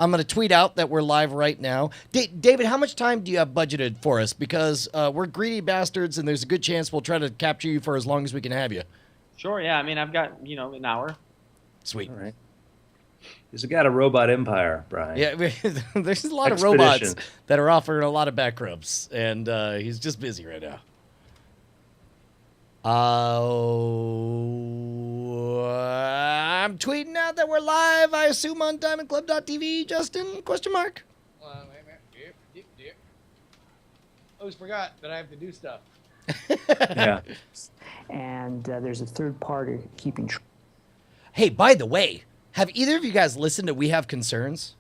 I'm going to tweet out that we're live right now. David, how much time do you have budgeted for us? Because we're greedy bastards, and there's a good chance we'll try to capture you for as long as we can have you. Sure, yeah. I mean, I've got, an hour. Sweet. All right. He's got a robot empire, Brian. Yeah, there's a lot of robots that are offering a lot of back rubs, and he's just busy right now. I'm tweeting out that we're live, I assume, on DiamondClub.tv. Justin, question mark? Wait a minute. Yep. Always forgot that I have to do stuff. Yeah. And there's a third party keeping track. Hey, by the way, have either of you guys listened to We Have Concerns?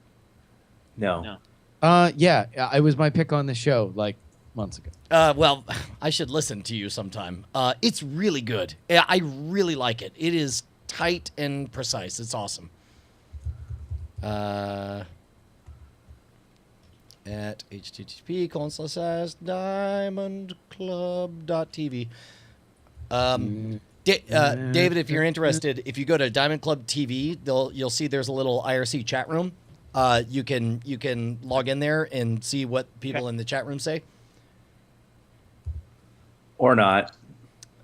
No. Yeah, it was my pick on the show like months ago. Well, I should listen to you sometime. It's really good. I really like it. It is tight and precise. It's awesome. At http://diamondclub.tv. David, if you're interested, if you go to Diamond Club TV, you'll see there's a little IRC chat room. You can log in there and see what people in the chat room say. Or not.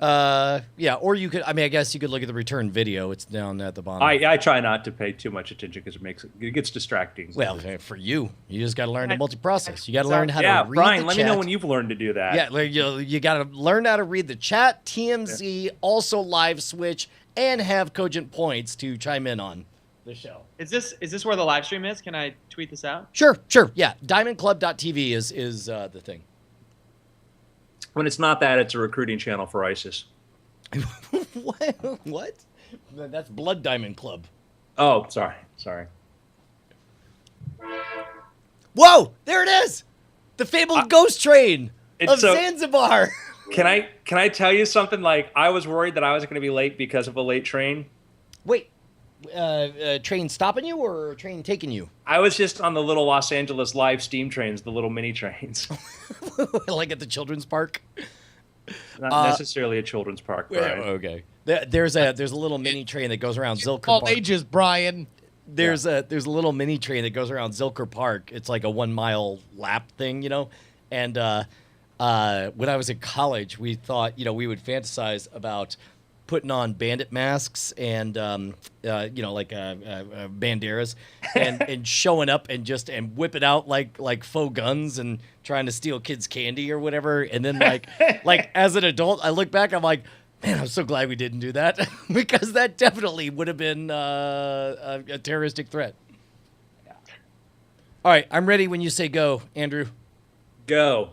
Yeah, or you could. I mean, I guess you could look at the return video. It's down at the bottom. I try not to pay too much attention because it gets distracting. Well, for you just got to learn to multi-process. You got to learn how to read Brian, the let chat. me know when you've learned to do that. Yeah, you got to learn how to read the chat, TMZ, also live switch, and have cogent points to chime in on the show. Is this where the live stream is? Can I tweet this out? Sure. Yeah, diamondclub.tv is the thing. When it's not that, it's a recruiting channel for ISIS. What? That's Blood Diamond Club. Oh, sorry. Whoa! There it is! The fabled ghost train of Zanzibar. Can I tell you something? Like, I was worried that I was going to be late because of a late train. Wait, train stopping you or train taking you? I was just on the little Los Angeles live steam trains, the little mini trains. Like at the children's park? Not necessarily a children's park, Brian. Okay. There's a little mini train that goes around Zilker All Park. ages, Brian. There's a little mini train that goes around Zilker Park. It's like a 1 mile lap thing, And when I was in college, we thought, we would fantasize about putting on bandit masks and banderas and showing up and whipping out like faux guns and trying to steal kids' candy or whatever. And then like as an adult, I look back, I'm like, man, I'm so glad we didn't do that because that definitely would have been a terroristic threat. Yeah. All right, I'm ready when you say go, Andrew. Go.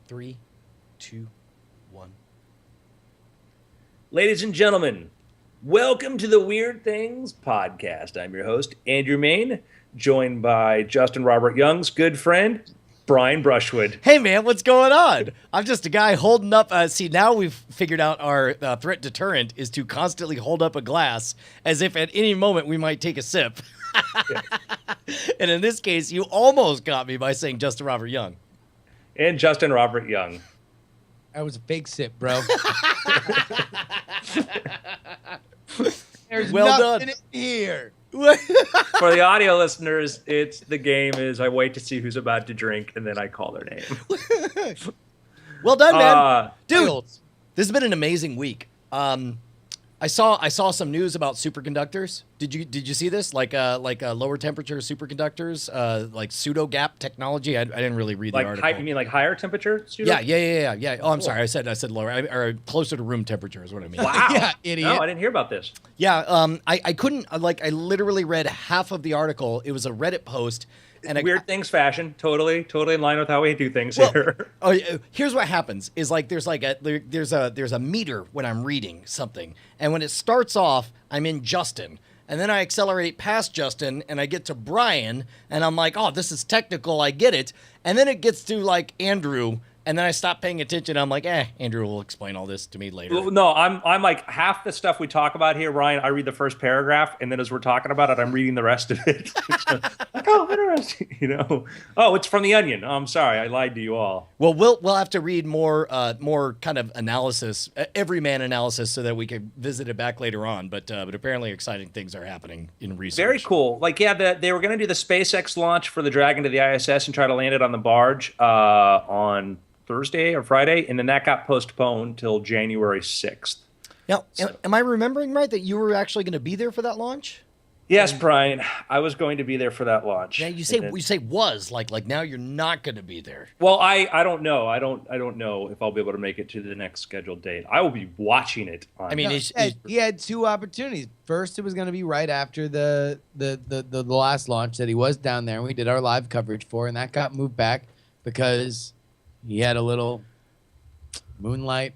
3, 2, 1. Ladies and gentlemen, welcome to the Weird Things Podcast. I'm your host, Andrew Main, joined by Justin Robert Young's good friend, Brian Brushwood. Hey, man, what's going on? I'm just a guy holding up. See, now we've figured out our threat deterrent is to constantly hold up a glass as if at any moment we might take a sip. And in this case, you almost got me by saying Justin Robert Young. And Justin Robert Young. That was a fake sip, bro. There's well nothing done in here. For the audio listeners, the game is I wait to see who's about to drink, and then I call their name. Well done, man. Dude, Fields. this has been an amazing week. I saw some news about superconductors. Did you see this? Like lower temperature superconductors, like pseudo gap technology. I didn't really read the article. You mean like higher temperature? Pseudo? Yeah. Oh, I'm sorry. I said lower or closer to room temperature is what I mean. Wow. Yeah, idiot. No, I didn't hear about this. Yeah. I couldn't I literally read half of the article. It was a Reddit post. And Weird Things fashion, totally in line with how we do things here. Here's what happens: is like there's a meter when I'm reading something, and when it starts off, I'm in Justin, and then I accelerate past Justin, and I get to Brian, and I'm like, oh, this is technical, I get it, and then it gets to like Andrew. And then I stopped paying attention. I'm like, Andrew will explain all this to me later. No, I'm like half the stuff we talk about here, Ryan. I read the first paragraph, and then as we're talking about it, I'm reading the rest of it. oh, interesting. Oh, it's from The Onion. Oh, I'm sorry, I lied to you all. Well, we'll have to read more kind of analysis, everyman analysis, so that we can visit it back later on. But apparently, exciting things are happening in research. Very cool. Like, yeah, they were going to do the SpaceX launch for the Dragon to the ISS and try to land it on the barge on Thursday or Friday, and then that got postponed till January 6th. Now, am I remembering right that you were actually going to be there for that launch? Yes, Brian, I was going to be there for that launch. Yeah, you say was like now you're not going to be there. Well, I don't know. I don't know if I'll be able to make it to the next scheduled date. I will be watching it. He had two opportunities. First, it was going to be right after the last launch that he was down there, and we did our live coverage for, and that got moved back because he had a little moonlight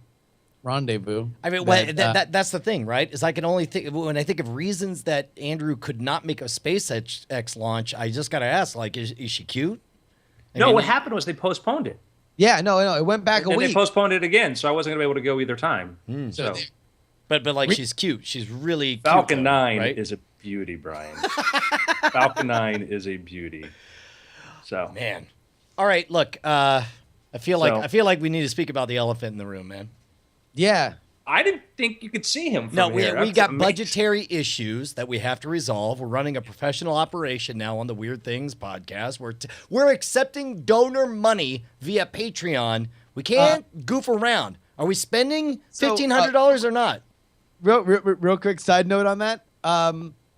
rendezvous. I mean, that's the thing, right? Is I can only think when I think of reasons that Andrew could not make a SpaceX launch. I just got to ask, like, is she cute? What happened was they postponed it. Yeah, no, it went back a week. And they postponed it again, so I wasn't going to be able to go either time. But like, she's cute. She's really cute. Falcon 9 right? is a beauty, Brian. Falcon 9 is a beauty. So man, all right. Look, I feel like we need to speak about the elephant in the room, man. Yeah. I didn't think you could see him from No, here. we got budgetary issues that we have to resolve. We're running a professional operation now on the Weird Things podcast. We're accepting donor money via Patreon. We can't goof around. Are we spending $1,500 or not? Real quick side note on that.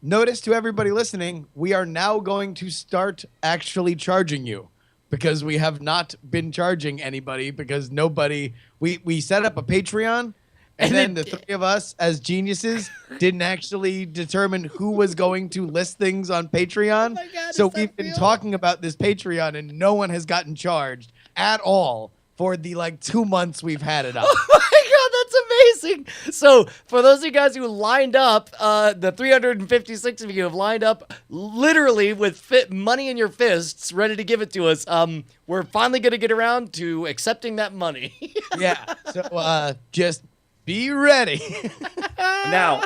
Notice to everybody listening, we are now going to start actually charging you. Because we have not been charging anybody because we set up a Patreon and then the three of us as geniuses didn't actually determine who was going to list things on Patreon. Oh my God, so we've been talking about this Patreon and no one has gotten charged at all for the 2 months we've had it up. Oh my God, that's amazing. So for those of you guys who lined up, the 356 of you have lined up literally with money in your fists, ready to give it to us. We're finally going to get around to accepting that money. Yeah. So just be ready. Now,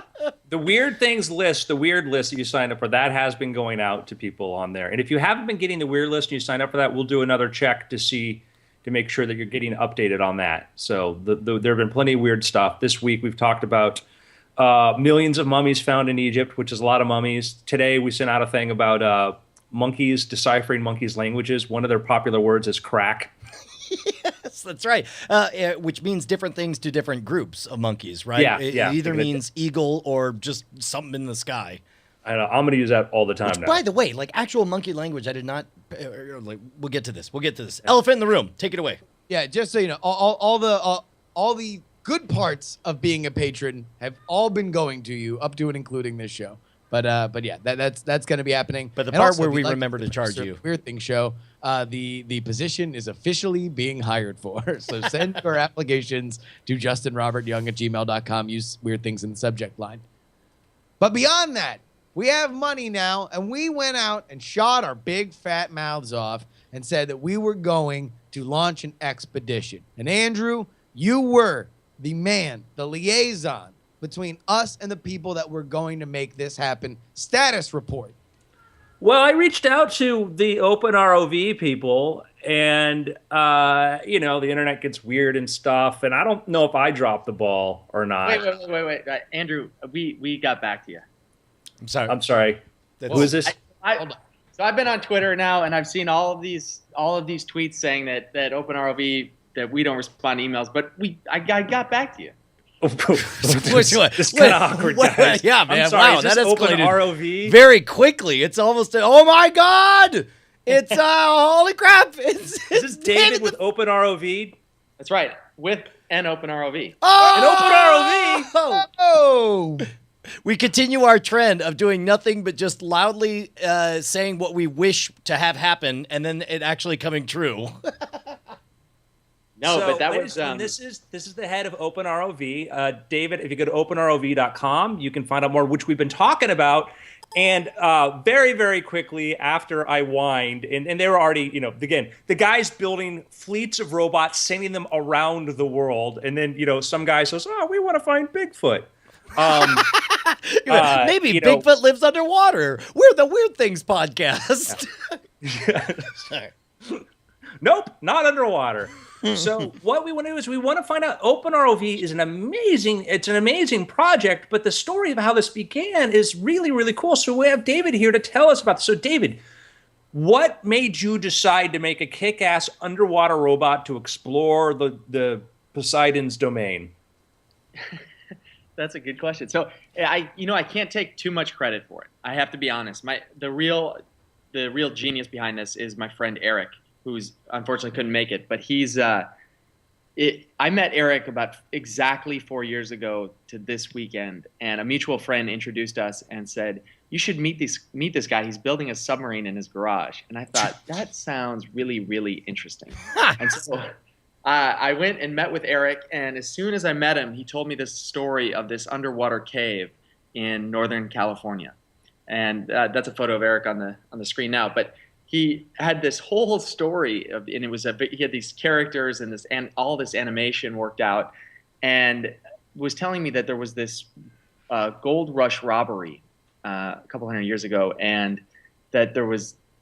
the weird list that you signed up for, that has been going out to people on there. And if you haven't been getting the weird list and you signed up for that, we'll do another check to make sure that you're getting updated on that. So there have been plenty of weird stuff. This week we've talked about millions of mummies found in Egypt, which is a lot of mummies. Today we sent out a thing about monkeys deciphering monkeys' languages. One of their popular words is crack. Yes, that's right. Which means different things to different groups of monkeys, right? Yeah, It yeah. either means eagle or just something in the sky. I don't know. I'm going to use that all the time now. By the way, actual monkey language, I did not. We'll get to this. Elephant in the room. Take it away. Yeah, just so you know, all the good parts of being a patron have all been going to you, up to and including this show. But yeah, that's going to be happening. But the And part also, where if we you'd like remember to charge you. Weird Thing Show, the position is officially being hired for. So send your applications to justinrobertyoung@gmail.com. Use Weird Things in the subject line. But beyond that, we have money now, and we went out and shot our big fat mouths off and said that we were going to launch an expedition. And Andrew, you were the man, the liaison between us and the people that were going to make this happen. Status report. Well, I reached out to the Open ROV people, and the internet gets weird and stuff, and I don't know if I dropped the ball or not. Wait. Andrew, we got back to you. I'm sorry. Who is this? So I've been on Twitter now, and I've seen all of these tweets saying that Open ROV, that we don't respond to emails, but I got back to you. This is kind of awkward, guys. Yeah, man. I'm sorry, Wow, is this that Open escalated ROV? very quickly. It's almost. Oh my God! It's holy crap! Is this David with Open ROV? That's right, with an Open ROV. Oh! An Open ROV. Oh! We continue our trend of doing nothing but just loudly saying what we wish to have happen, and then it actually coming true. No, So, but that ladies was and gentlemen, this is the head of Open ROV, David. If you go to openrov.com, you can find out more, which we've been talking about. And very, very quickly after I whined, and they were already, again, the guy's building fleets of robots, sending them around the world, and then some guy says, "Oh, we want to find Bigfoot." Maybe you know- Bigfoot lives underwater. We're the Weird Things podcast. Sorry. Nope, not underwater. So what we want to do is we want to find out. Open ROV is an amazing project, but the story of how this began is really, really cool. So we have David here to tell us about this. So David, what made you decide to make a kick-ass underwater robot to explore the Poseidon's domain? That's a good question. So I can't take too much credit for it. I have to be honest. The real genius behind this is my friend Eric, who's unfortunately couldn't make it. But I met Eric about exactly 4 years ago to this weekend, and a mutual friend introduced us and said, "You should meet this guy. He's building a submarine in his garage." And I thought, that sounds really, really interesting. And so I went and met with Eric, and as soon as I met him, he told me this story of this underwater cave in Northern California. And that's a photo of Eric on the screen now. But he had this whole story and he had these characters and all this animation worked out, and was telling me that there was this gold rush robbery a couple hundred years ago, and that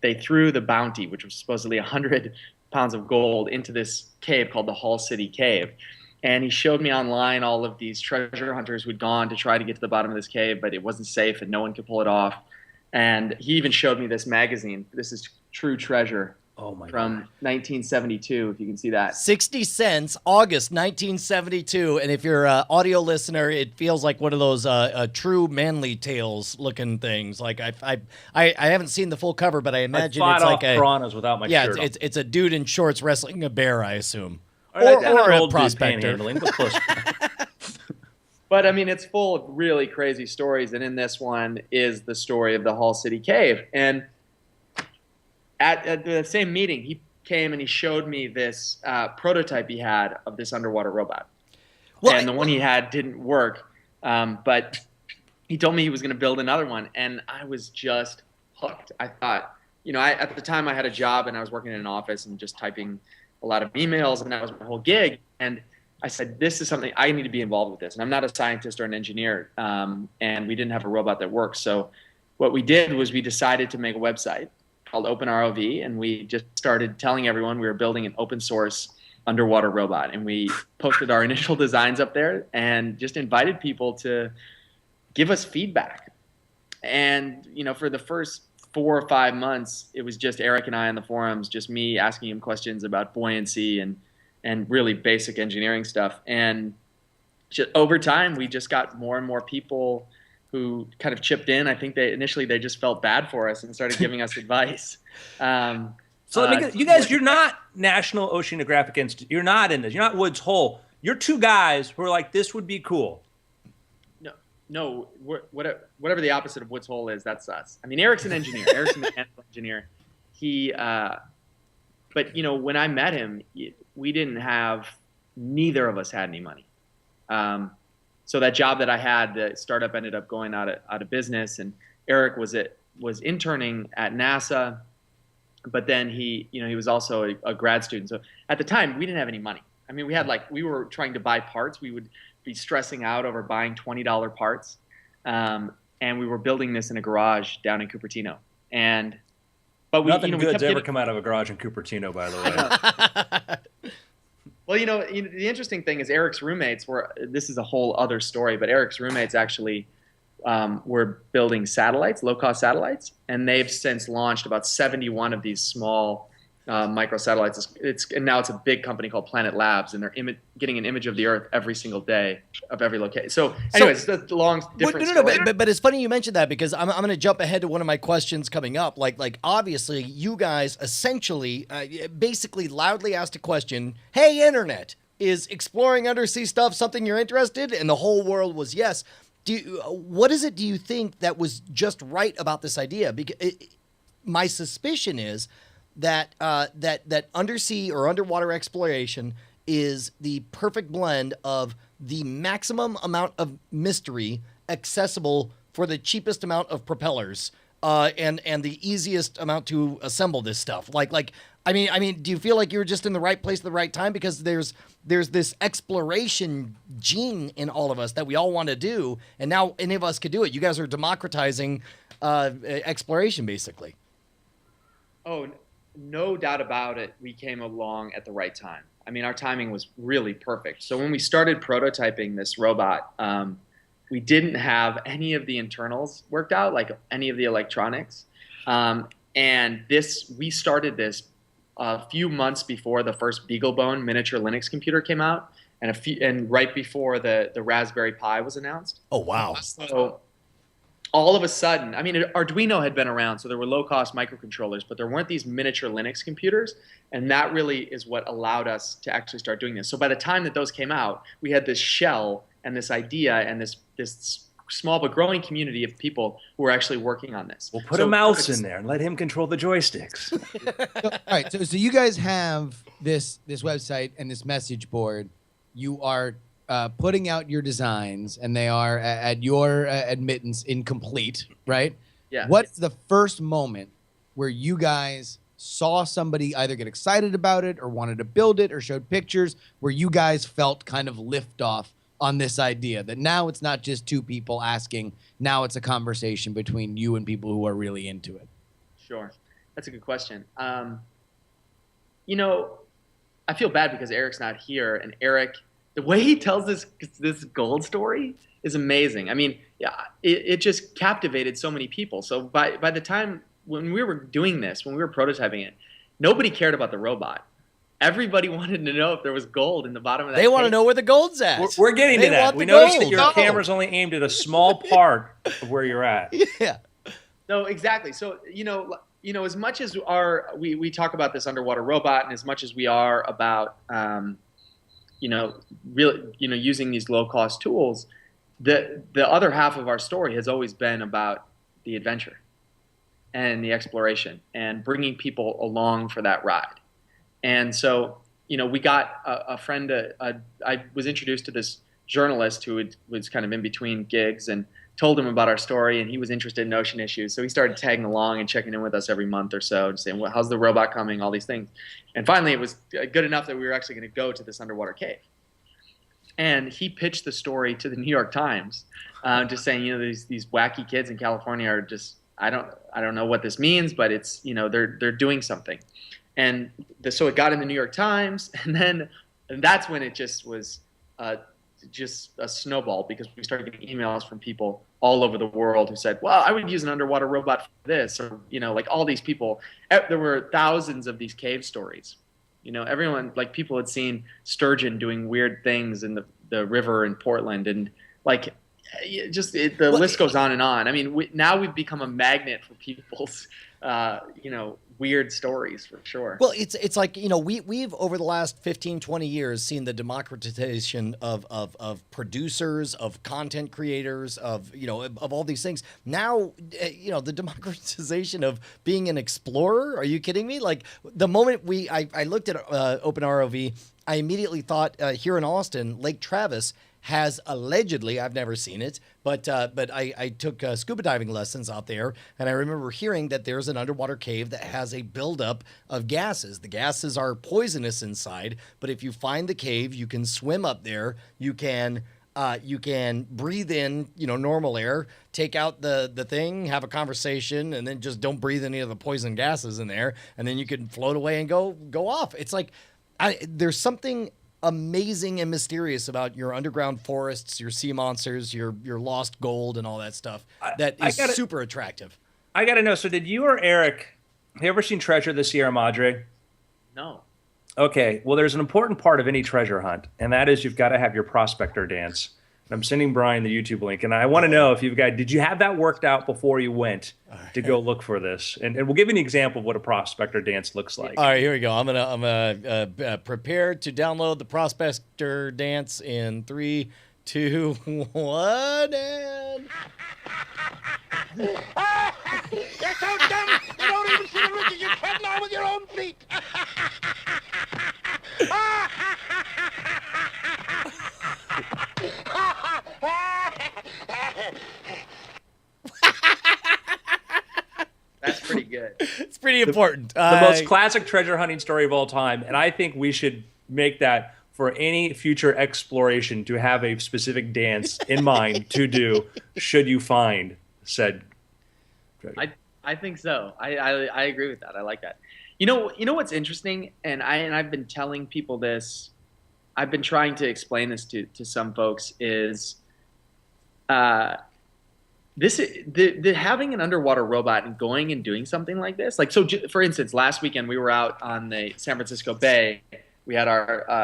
they threw the bounty, which was supposedly 100 pounds of gold, into this cave called the Hall City Cave. And he showed me online all of these treasure hunters who'd gone to try to get to the bottom of this cave, but it wasn't safe and no one could pull it off. And he even showed me this magazine. This is True Treasure. Oh my from God. 1972, if you can see that. 60 cents, August 1972. And if you're an audio listener, it feels like one of those true Manly Tales looking things. Like I haven't seen the full cover, but I imagine I fought it's like off piranhas without my shirt on. it's a dude in shorts wrestling a bear, I assume, Or or an a old dude prospector. panhandling, but close. But I mean, it's full of really crazy stories, and in this one is the story of the Hall City Cave. And at the same meeting, he came and he showed me this prototype he had of this underwater robot. Well, and the one he had didn't work, but he told me he was going to build another one, and I was just hooked. I thought, at the time I had a job and I was working in an office and just typing a lot of emails, and that was my whole gig. And I said, this is something I need to be involved with this. And I'm not a scientist or an engineer, and we didn't have a robot that works. So what we did was we decided to make a website called OpenROV, and we just started telling everyone we were building an open source underwater robot. And we posted our initial designs up there and just invited people to give us feedback. And, for the first 4 or 5 months, it was just Eric and I on the forums, just me asking him questions about buoyancy and really basic engineering stuff. And over time, we just got more and more people who kind of chipped in. I think initially they just felt bad for us and started giving us advice. So let me get, you guys, you're not National Oceanographic Institute. You're not in this. You're not Woods Hole. You're two guys who are like, this would be cool. No, whatever the opposite of Woods Hole is, that's us. I mean, Eric's an engineer. Eric's a mechanical engineer. But when I met him, neither of us had any money. So that job that I had, the startup ended up going out of business, and Eric was interning at NASA, but then he was also a grad student. So at the time, we didn't have any money. I mean, we were trying to buy parts. We would be stressing out over buying $20 parts, and we were building this in a garage down in Cupertino. But nothing good's ever come out of a garage in Cupertino, by the way. Well, the interesting thing is Eric's roommates this is a whole other story, but Eric's roommates actually were building satellites, low-cost satellites, and they've since launched about 71 of these small microsatellites. And now it's a big company called Planet Labs, and they're getting an image of the Earth every single day of every location. So anyways, that's a long, different story. But it's funny you mentioned that, because I'm going to jump ahead to one of my questions coming up. Like obviously, you guys essentially, basically loudly asked a question, hey, Internet, is exploring undersea stuff something you're interested in? And the whole world was yes. What is it do you think that was just right about this idea? Because my suspicion is that that undersea or underwater exploration is the perfect blend of the maximum amount of mystery accessible for the cheapest amount of propellers, and the easiest amount to assemble this stuff. Like I mean, do you feel like you were just in the right place at the right time? Because there's this exploration gene in all of us that we all want to do, and now any of us could do it. You guys are democratizing exploration, basically. Oh, no doubt about it. We came along at the right time. I mean, our timing was really perfect. So when we started prototyping this robot, we didn't have any of the internals worked out, like any of the electronics. And we started this a few months before the first BeagleBone miniature Linux computer came out, and right before the Raspberry Pi was announced. Oh, wow. So all of a sudden, I mean, Arduino had been around, so there were low-cost microcontrollers, but there weren't these miniature Linux computers, and that really is what allowed us to actually start doing this. So by the time that those came out, we had this shell and this idea and this small but growing community of people who were actually working on this. We'll put a mouse in there and let him control the joysticks. All right, so you guys have this website and this message board. You are putting out your designs, and they are, at your admittance, incomplete, right? Yeah. What's the first moment where you guys saw somebody either get excited about it or wanted to build it or showed pictures where you guys felt kind of liftoff on this idea that now it's not just two people asking, now it's a conversation between you and people who are really into it? Sure. That's a good question. You know, I feel bad because Eric's not here, and Eric, the way he tells this gold story is amazing. I mean, yeah, it just captivated so many people. So by the time when we were doing this, when we were prototyping it, nobody cared about the robot. Everybody wanted to know if there was gold in the bottom of that. They want to know where the gold's at. We're getting to that. We noticed that your camera's only aimed at a small part of where you're at. Yeah. No, exactly. So, you know, as much as we talk about this underwater robot, and as much as we are about, using these low-cost tools, the other half of our story has always been about the adventure and the exploration and bringing people along for that ride. And so, you know, we got a friend. I was introduced to this journalist who was kind of in between gigs, and told him about our story, and he was interested in ocean issues. So he started tagging along and checking in with us every month or so and saying, well, how's the robot coming, all these things. And finally, it was good enough that we were actually going to go to this underwater cave. And he pitched the story to the New York Times, just saying, you know, these wacky kids in California are just, I don't know what this means, but it's, you know, they're doing something. And so it got in the New York Times, and that's when it just was just a snowball, because we started getting emails from people all over the world who said, well, I would use an underwater robot for this, or, you know, like all these people. There were thousands of these cave stories. You know, everyone, like people had seen sturgeon doing weird things in the river in Portland, and like the list goes on and on. I mean, now we've become a magnet for people's, weird stories, for sure. Well, it's like, you know, we've over the last 15, 20 years seen the democratization of producers, of content creators, of all these things. Now, the democratization of being an explorer. Are you kidding me? Like the moment I looked at OpenROV, I immediately thought here in Austin, Lake Travis has allegedly, I've never seen it, but I took scuba diving lessons out there, and I remember hearing that there's an underwater cave that has a buildup of gases. The gases are poisonous inside, but if you find the cave, you can swim up there. You can breathe in, normal air, take out the thing, have a conversation, and then just don't breathe any of the poison gases in there, and then you can float away and go off. It's like there's something amazing and mysterious about your underground forests, your sea monsters, your lost gold, and all that stuff that is super attractive. I gotta know. So, did you or Eric have you ever seen Treasure of the Sierra Madre? No. Okay. Well, there's an important part of any treasure hunt, and that is you've got to have your prospector dance. I'm sending Brian the YouTube link, and I want to know if did you have that worked out before you went to go look for this? And we'll give you an example of what a prospector dance looks like. All right, here we go. I'm gonna prepare to download the prospector dance in 3, 2, 1, and. You're so dumb, you don't even see the riches you're treading on with your own feet. That's pretty good. It's pretty pretty important. The most classic treasure hunting story of all time, and I think we should make that for any future exploration to have a specific dance in mind to do should you find said treasure. I think so. I agree with that. I like that. You know what's interesting, and I've been telling people this. I've been trying to explain this to some folks is, having an underwater robot and going and doing something like this. Like, so for instance, last weekend we were out on the San Francisco Bay. We had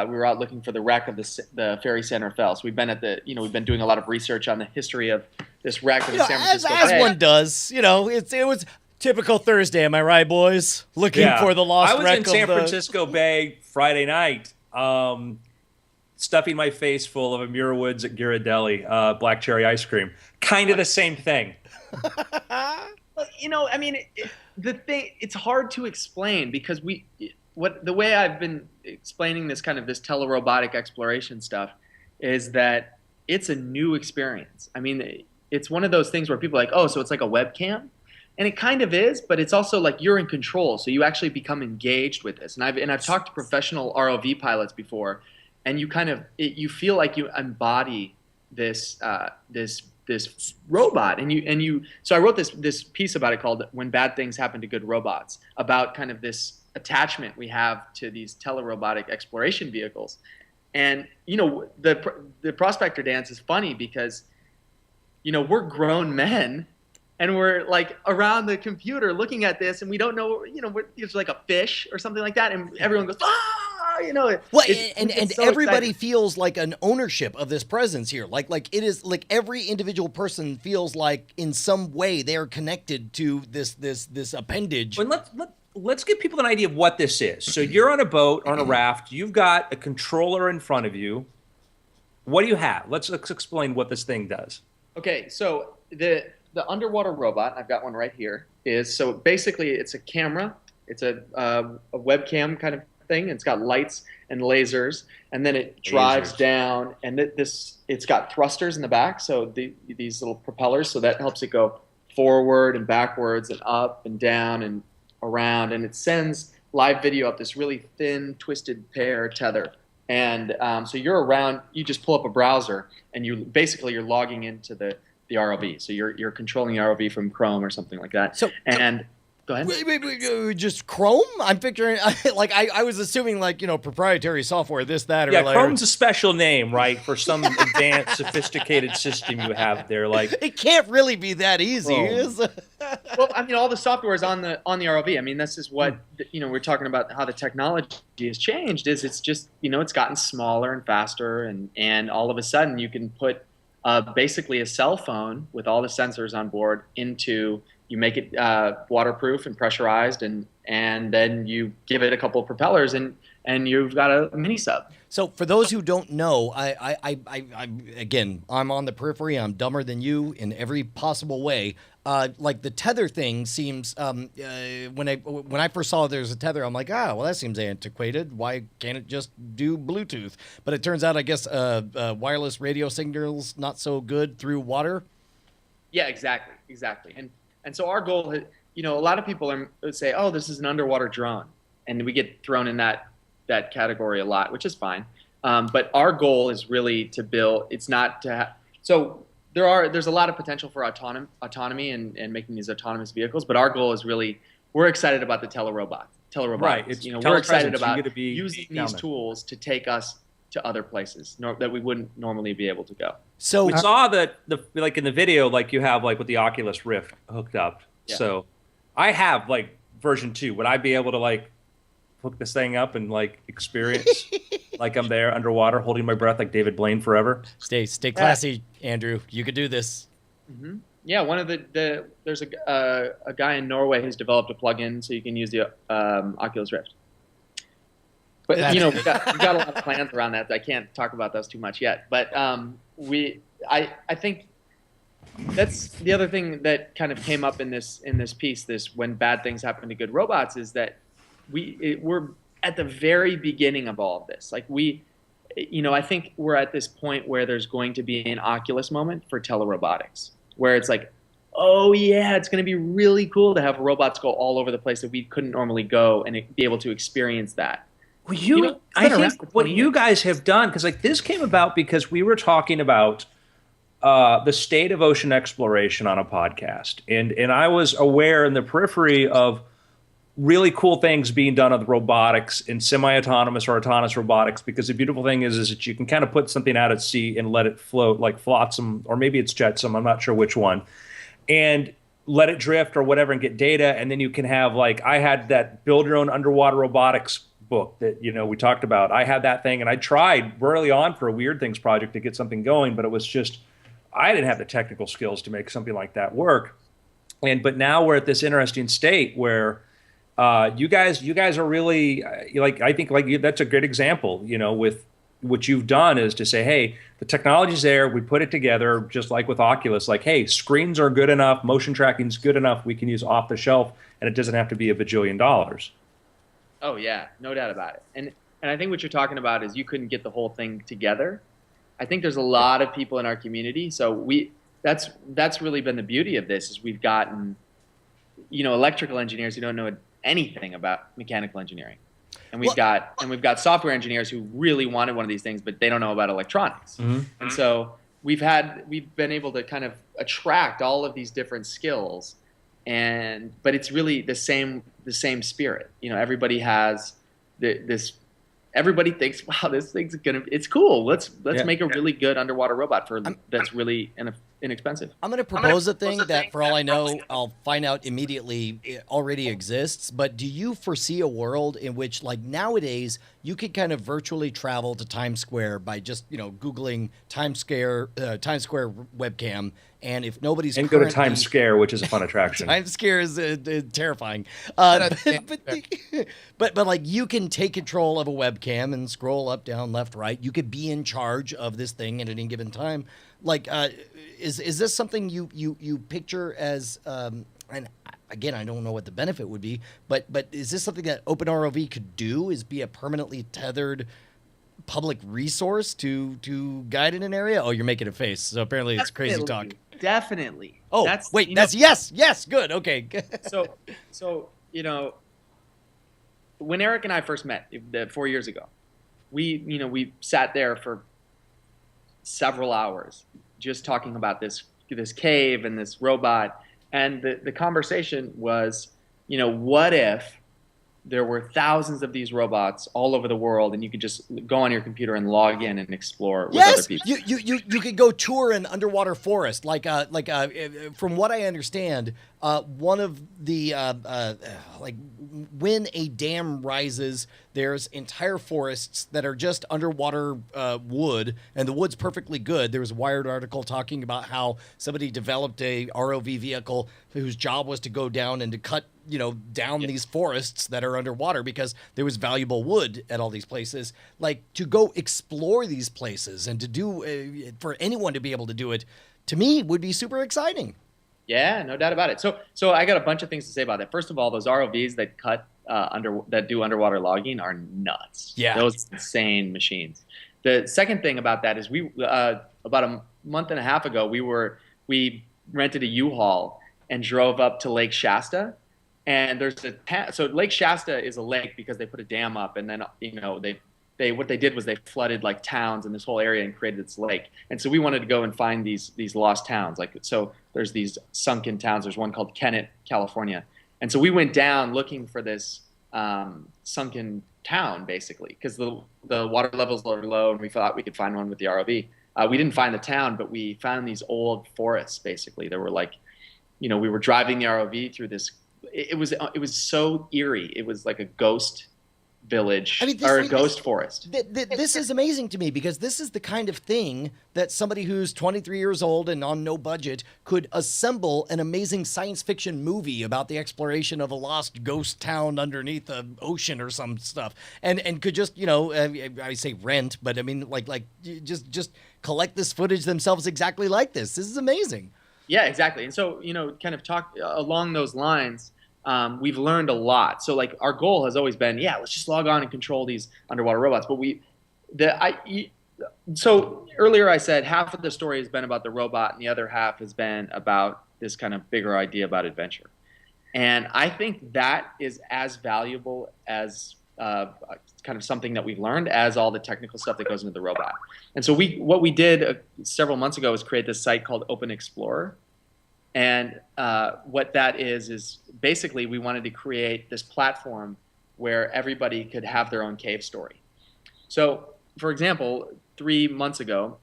we were out looking for the wreck of the ferry Santa Fe. So we've been we've been doing a lot of research on the history of this wreck of the San Francisco Bay. As one does, it was typical Thursday. Am I right, boys? Looking for the lost wreck. I was in San Francisco Bay Friday night, stuffing my face full of Amira Woods at Ghirardelli black cherry ice cream. Kind of the same thing. I mean, it's hard to explain because the way I've been explaining this telerobotic exploration stuff is that it's a new experience. I mean, it's one of those things where people are like, oh, so it's like a webcam? And it kind of is, but it's also like you're in control, so you actually become engaged with this. And I've talked to professional ROV pilots before, and you feel like you embody this robot, and you. So I wrote this piece about it called "When Bad Things Happen to Good Robots," about kind of this attachment we have to these telerobotic exploration vehicles. And the prospector dance is funny because we're grown men. And we're like around the computer looking at this, and we don't know, it's like a fish or something like that, and everyone goes, Well, and so everybody feels like an ownership of this presence here. Like it is like every individual person feels like in some way they are connected to this appendage. Well, let's give people an idea of what this is. So you're on a boat, on a raft. You've got a controller in front of you. What do you have? Let's explain what this thing does. Okay, so the underwater robot, I've got one right here, so basically it's a camera. It's a webcam kind of thing. It's got lights and lasers, and then it drives down, and it's got thrusters in the back, so these little propellers, so that helps it go forward and backwards and up and down and around, and it sends live video up this really thin, twisted pair tether. And so you're around, you just pull up a browser, and you're logging into the ROV. So you're controlling the ROV from Chrome or something like that. Go ahead. Wait, just Chrome? I'm picturing I was assuming proprietary software, this, that, or yeah. Chrome's a special name, right, for some advanced, sophisticated system you have there. Like it can't really be that easy. Well, I mean, all the software is on the ROV. I mean, this is what we're talking about how the technology has changed. It's just it's gotten smaller and faster, and all of a sudden you can put basically a cell phone with all the sensors on board you make it waterproof and pressurized, and then you give it a couple of propellers, and you've got a mini sub. So for those who don't know, I'm on the periphery. I'm dumber than you in every possible way. Like the tether thing seems, when I first saw there's a tether, I'm like, well, that seems antiquated. Why can't it just do Bluetooth? But it turns out, I guess, wireless radio signals not so good through water. Yeah, exactly. And so our goal, a lot of people would say, oh, this is an underwater drone, and we get thrown in that category a lot, which is fine. But our goal is really to build. It's not to so. There's a lot of potential for autonomy and making these autonomous vehicles, but our goal is really, we're excited about the telerobots. Right. We're excited about using these tools to take us to other places that we wouldn't normally be able to go. So we saw that like in the video, like you have like with the Oculus Rift hooked up. Yeah. So I have like version 2. Would I be able to like hook this thing up and like experience like I'm there underwater holding my breath like David Blaine forever? Stay classy, Andrew. You could do this. Mm-hmm. Yeah, one of there's a guy in Norway who's developed a plugin so you can use the Oculus Rift. But we've got a lot of plans around that. I can't talk about those too much yet. But I think that's the other thing that kind of came up in this piece. This when bad things happen to good robots is that we're at the very beginning of all of this. Like I think we're at this point where there's going to be an Oculus moment for telerobotics, where it's like, oh yeah, it's going to be really cool to have robots go all over the place that we couldn't normally go and be able to experience that. Well, You know, it's I been around think for what 20 you years. guys have done, because like this came about because we were talking about the state of ocean exploration on a podcast, and I was aware in the periphery of really cool things being done with robotics and semi-autonomous or autonomous robotics. Because the beautiful thing is that you can kind of put something out at sea and let it float, like flotsam, or maybe it's jetsam. I'm not sure which one, and let it drift or whatever and get data. And then you can have, like, I had that build your own underwater robotics book that, you know, we talked about. I had that thing, and I tried early on for a Weird Things project to get something going, but it was just, I didn't have the technical skills to make something like that work. But now we're at this interesting state where you guys are really like, I think like that's a good example, you know, with what you've done is to say, hey, the technology's there, we put it together, just like with Oculus, like, hey, screens are good enough, motion tracking's good enough, we can use off the shelf, and it doesn't have to be $1 billion. Oh yeah, no doubt about it. And I think what you're talking about is you couldn't get the whole thing together. I think there's a lot of people in our community, so that's really been the beauty of this is we've gotten, you know, electrical engineers who don't know anything about mechanical engineering. And we've got software engineers who really wanted one of these things, but they don't know about electronics. Mm-hmm. And so we've been able to kind of attract all of these different skills, but it's really the same spirit. You know, everybody has this. Everybody thinks, wow, this thing's it's cool. Let's make a really good underwater robot that's really inexpensive. I'm going to propose a thing that, for all I know, I'll find out immediately it already exists. But do you foresee a world in which, like nowadays, you could kind of virtually travel to Times Square by just, you know, Googling Times Square webcam, and if nobody's And go to Times Scare, which is a fun attraction. Times Square is terrifying, but like you can take control of a webcam and scroll up, down, left, right. You could be in charge of this thing at any given time. Like, is this something you picture as? And again, I don't know what the benefit would be, but is this something that OpenROV could do? Is be a permanently tethered public resource to guide in an area? Oh, you're making a face. So apparently it's crazy talk. Definitely. Oh, yes. Good. Okay. So you know, when Eric and I first met 4 years ago, we sat there for several hours just talking about this cave and this robot, and the conversation was, you know, what if there were thousands of these robots all over the world, and you could just go on your computer and log in and explore with other people. You could go tour an underwater forest, from what I understand, one of the like when a dam rises, there's entire forests that are just underwater wood, and the wood's perfectly good. There was a Wired article talking about how somebody developed a ROV vehicle whose job was to go down and to cut down these forests that are underwater because there was valuable wood at all these places. Like, to go explore these places and to do for anyone to be able to do it, to me, would be super exciting. Yeah, no doubt about it. So I got a bunch of things to say about that. First of all, those ROVs that that do underwater logging are nuts. Yeah, those insane machines. The second thing about that is about a month and a half ago we rented a U-Haul and drove up to Lake Shasta. And there's so Lake Shasta is a lake because they put a dam up, and then what they did was they flooded like towns in this whole area and created this lake. And so we wanted to go and find these lost towns. Like, so there's these sunken towns. There's one called Kennett, California. And so we went down looking for this sunken town, basically, because the water levels are low, and we thought we could find one with the ROV. We didn't find the town, but we found these old forests. Basically, there were like, we were driving the ROV through this. It was so eerie. It was like a ghost village, or a ghost forest. This is amazing to me because this is the kind of thing that somebody who's 23 years old and on no budget could assemble an amazing science fiction movie about the exploration of a lost ghost town underneath the ocean or some stuff, and could just I say rent, but I mean like just collect this footage themselves exactly like this. This is amazing. Yeah, exactly. And so, kind of talk along those lines, we've learned a lot. So like our goal has always been, let's just log on and control these underwater robots. But so earlier I said half of the story has been about the robot and the other half has been about this kind of bigger idea about adventure. And I think that is as valuable as kind of something that we've learned as all the technical stuff that goes into the robot. And so what we did several months ago was create this site called Open Explorer. And what that is basically we wanted to create this platform where everybody could have their own cave story. So, for example, 3 months ago,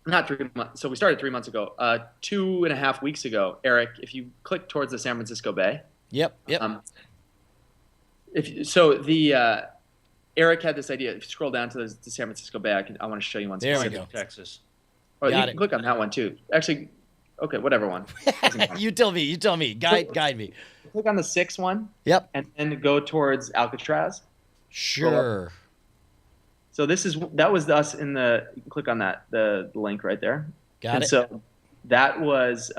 not 3 months, so we started 3 months ago. 2.5 weeks ago, Eric, if you click towards the San Francisco Bay. Yep. Eric had this idea. If you scroll down to the San Francisco Bay, I want to show you one. There we specific. go. Texas. Oh, Got you can click on that one too. Actually, okay, whatever one. You tell me. Guide me. Click on the 6th one. Yep. And then go towards Alcatraz. Sure. So that was us in the. You can click on that the link right there. Got it. So that was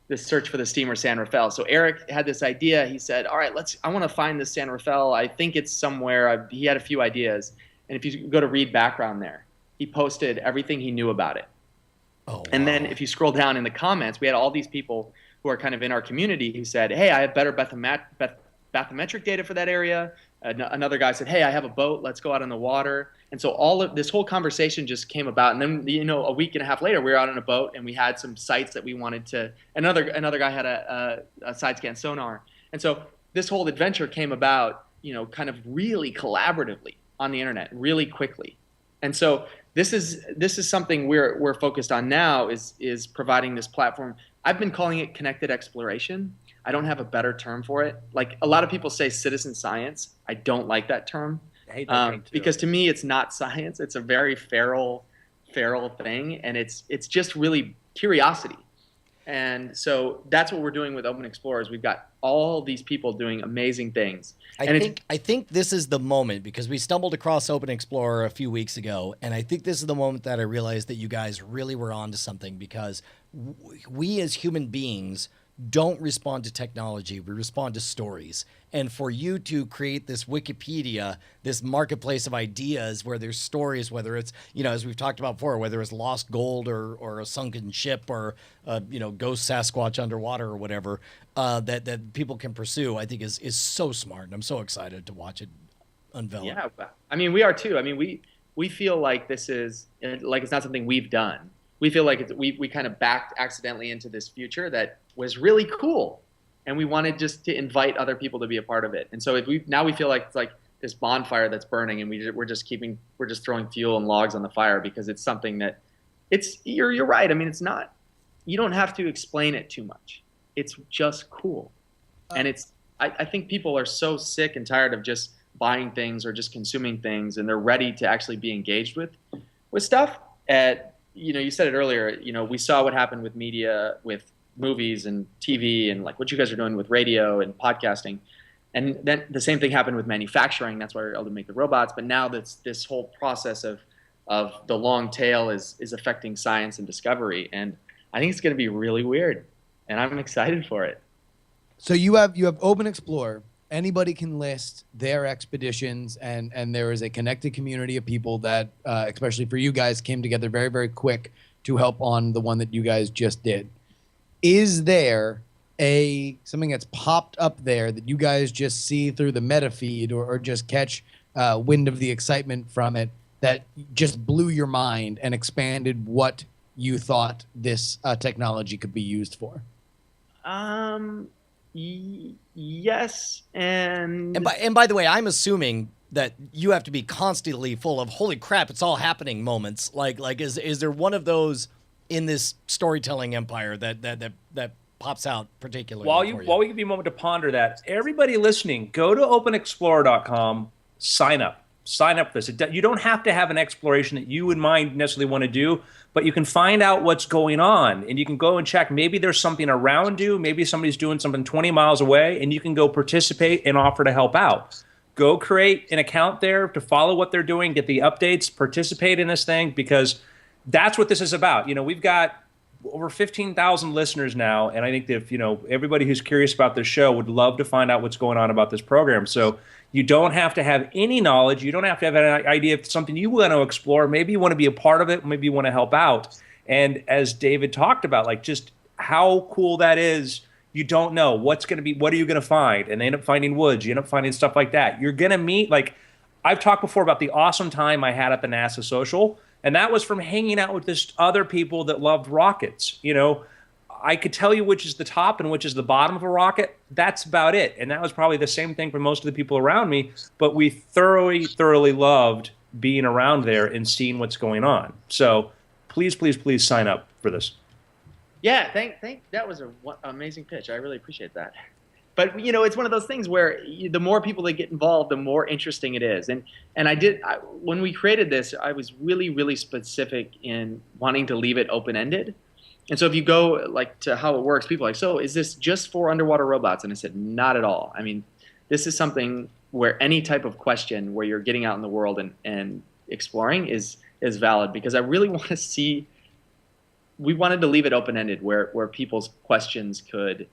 the search for the steamer San Rafael. So Eric had this idea. He said, "All right, I want to find this San Rafael. I think it's somewhere." He had a few ideas, and if you go to read background there, he posted everything he knew about it. Oh, and then if you scroll down in the comments, we had all these people who are kind of in our community who said, "Hey, I have better bathymetric data for that area." Another guy said, "Hey, I have a boat. Let's go out on the water." And so all of this whole conversation just came about. And then, a week and a half later, we were out on a boat and we had some sites that we wanted to. Another guy had a side scan sonar. And so this whole adventure came about, kind of really collaboratively on the internet, really quickly. And so this is something we're focused on now is providing this platform. I've been calling it connected exploration. I don't have a better term for it. Like a lot of people say citizen science. I don't like that term. I hate that term too. Because to me it's not science. It's a very feral thing, and it's just really curiosity. And so that's what we're doing with Open Explorers. We've got all these people doing amazing things. I think this is the moment, because we stumbled across Open Explorer a few weeks ago, and I think this is the moment that I realized that you guys really were onto something, because we as human beings don't respond to technology. We respond to stories. And for you to create this Wikipedia, this marketplace of ideas where there's stories, whether it's, as we've talked about before, whether it's lost gold or a sunken ship or, ghost Sasquatch underwater or whatever, that people can pursue, I think is so smart. And I'm so excited to watch it unveil. Yeah. I mean, we are too. I mean, we feel like this is, like, it's not something we've done. We feel like we kind of backed accidentally into this future that was really cool, and we wanted just to invite other people to be a part of it. And so now we feel like it's like this bonfire that's burning, and we're just throwing fuel and logs on the fire, because it's something that you're right. I mean, it's not, you don't have to explain it too much. It's just cool, and I think people are so sick and tired of just buying things or just consuming things, and they're ready to actually be engaged with stuff. You said it earlier, we saw what happened with media, with movies and TV, and like what you guys are doing with radio and podcasting. And then the same thing happened with manufacturing. That's why we were able to make the robots. But now this whole process of the long tail is affecting science and discovery. And I think it's going to be really weird. And I'm excited for it. So you have Open Explorer. Anybody can list their expeditions, and there is a connected community of people that, especially for you guys, came together very, very quick to help on the one that you guys just did. Is there something that's popped up there that you guys just see through the meta feed or just catch wind of the excitement from it that just blew your mind and expanded what you thought this technology could be used for? Yes, and by the way, I'm assuming that you have to be constantly full of holy crap, it's all happening moments. Like is there one of those in this storytelling empire that pops out particularly? While we give you a moment to ponder that, everybody listening, go to openexplorer.com, sign up for this. You don't have to have an exploration that you and mine necessarily want to do, but you can find out what's going on, and you can go and check. Maybe there's something around you. Maybe somebody's doing something 20 miles away, and you can go participate and offer to help out. Go create an account there to follow what they're doing, get the updates, participate in this thing, because that's what this is about. We've got over 15,000 listeners now, and I think that if everybody who's curious about this show would love to find out what's going on about this program. So you don't have to have any knowledge. You don't have to have an idea of something you want to explore. Maybe you want to be a part of it. Maybe you want to help out. And as David talked about, like, just how cool that is. You don't know what are you going to find? And they end up finding woods. You end up finding stuff like that. You're going to meet, like, I've talked before about the awesome time I had at the NASA Social, and that was from hanging out with this other people that loved rockets. You know, I could tell you which is the top and which is the bottom of a rocket. That's about it. And that was probably the same thing for most of the people around me, but we thoroughly loved being around there and seeing what's going on. So please sign up for this. Yeah, that was an amazing pitch. I really appreciate that. But you know, it's one of those things where the more people that get involved, the more interesting it is. And when we created this, I was really specific in wanting to leave it open-ended. And so if you go like to how it works, people are like, so is this just for underwater robots? And I said, not at all. I mean, this is something where any type of question where you're getting out in the world and exploring is valid, because I really want to see. We wanted to leave it open-ended where people's questions could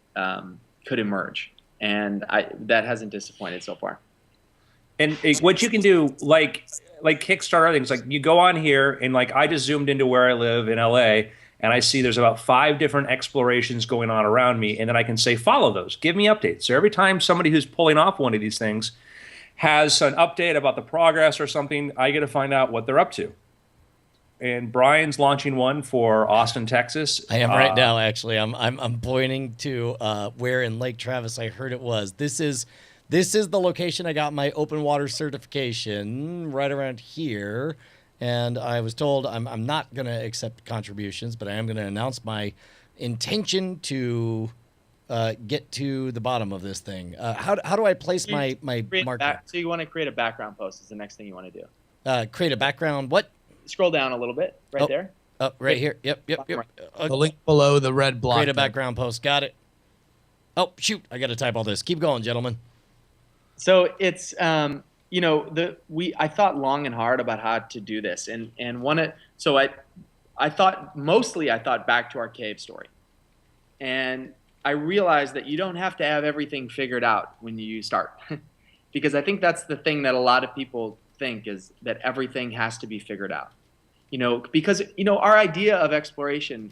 emerge, and that hasn't disappointed so far. And what you can do, like Kickstarter things, like you go on here and like I just zoomed into where I live in LA, and I see there's about 5 different explorations going on around me, and then I can say follow those, give me updates. So every time somebody who's pulling off one of these things has an update about the progress or something, I get to find out what they're up to. And Brian's launching one for Austin, Texas. I am right now, actually. I'm pointing to where in Lake Travis I heard it was. This is the location I got my open water certification, right around here. And I was told I'm not going to accept contributions, but I am going to announce my intention to get to the bottom of this thing. How do I place my marker? So you want to create a background post is the next thing you want to do. Create a background what? Scroll down a little bit, right there. Oh, right here. Yep. The link below the red block. Create a background post. Got it. Oh, shoot. I got to type all this. Keep going, gentlemen. So it's, I thought long and hard about how to do this. I thought back to our cave story. And I realized that you don't have to have everything figured out when you start. Because I think that's the thing that a lot of people think, is that everything has to be figured out. Because our idea of exploration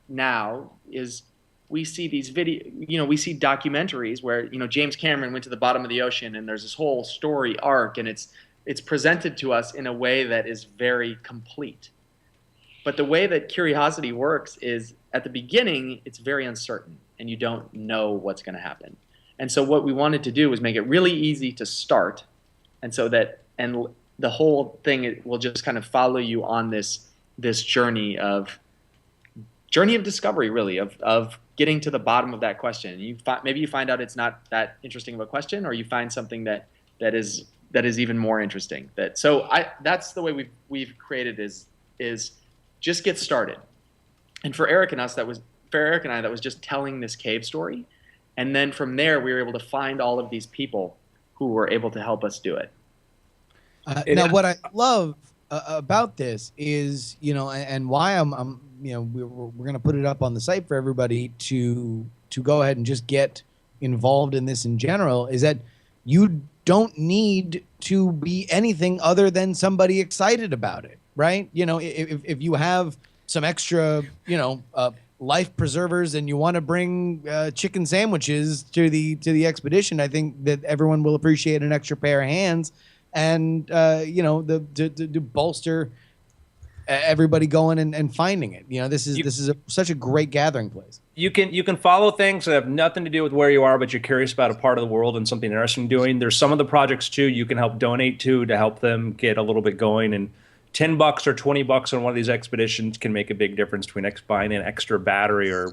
now is we see these we see documentaries where James Cameron went to the bottom of the ocean and there's this whole story arc, and it's presented to us in a way that is very complete. But the way that Curiosity works is at the beginning it's very uncertain and you don't know what's going to happen. And so what we wanted to do was make it really easy to start, and so that the whole thing will just kind of follow you on this journey of discovery, really, of getting to the bottom of that question. Maybe you find out it's not that interesting of a question, or you find something that is even more interesting. That's the way we've created is just get started. And for Eric and I, that was just telling this cave story, and then from there we were able to find all of these people who were able to help us do it. Now, what I love about this is, and why we're going to put it up on the site for everybody to go ahead and just get involved in this in general, is that you don't need to be anything other than somebody excited about it, right? If you have some extra, life preservers and you want to bring chicken sandwiches to the expedition, I think that everyone will appreciate an extra pair of hands. And to bolster everybody going and finding it. This is such a great gathering place. You can follow things that have nothing to do with where you are, but you're curious about a part of the world and something interesting doing. There's some of the projects too you can help donate to help them get a little bit going. And $10 or $20 on one of these expeditions can make a big difference between buying an extra battery or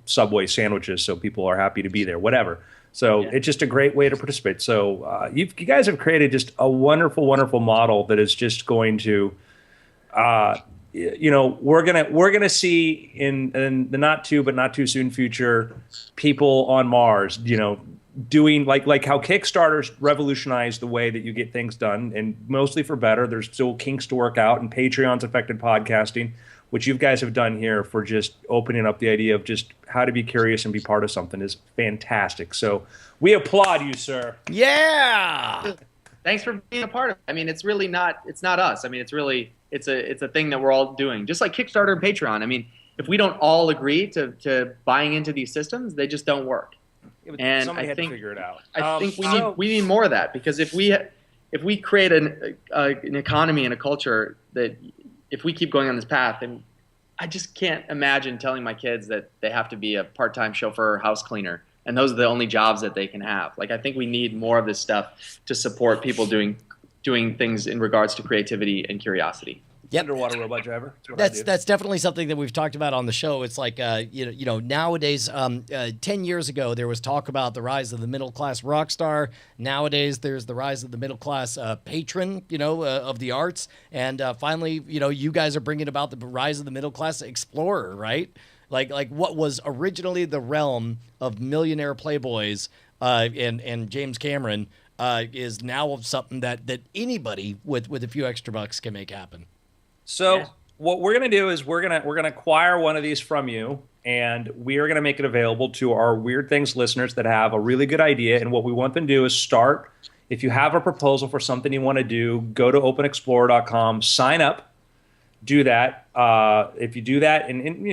Subway sandwiches, so people are happy to be there. Whatever. So it's just a great way to participate. So you guys have created just a wonderful, wonderful model that is just going to, we're gonna see in the not too soon future, people on Mars, doing like how Kickstarters revolutionized the way that you get things done, and mostly for better. There's still kinks to work out, and Patreon's affected podcasting, which you guys have done here for just opening up the idea of just how to be curious and be part of something is fantastic. So we applaud you, sir. Yeah. Thanks for being a part of it. I mean, it's not us. I mean, it's a thing that we're all doing, just like Kickstarter and Patreon. I mean, if we don't all agree to buying into these systems, they just don't work. Yeah, but And somebody I had think to figure it out. I think So- we need more of that, because if we create an economy and a culture that if we keep going on this path, then I just can't imagine telling my kids that they have to be a part-time chauffeur or house cleaner, and those are the only jobs that they can have. Like, I think we need more of this stuff to support people doing things in regards to creativity and curiosity. Yep. Underwater robot driver. That's what I do. That's definitely something that we've talked about on the show. It's like nowadays, 10 years ago there was talk about the rise of the middle class rock star. Nowadays there's the rise of the middle class patron, of the arts, and finally, you guys are bringing about the rise of the middle class explorer, right? Like what was originally the realm of millionaire playboys and James Cameron is now something that anybody with a few extra bucks can make happen. So what we're going to do is we're going to acquire one of these from you, and we are going to make it available to our Weird Things listeners that have a really good idea. And what we want them to do is start. If you have a proposal for something you want to do, go to openexplorer.com, sign up, do that. If you do that, and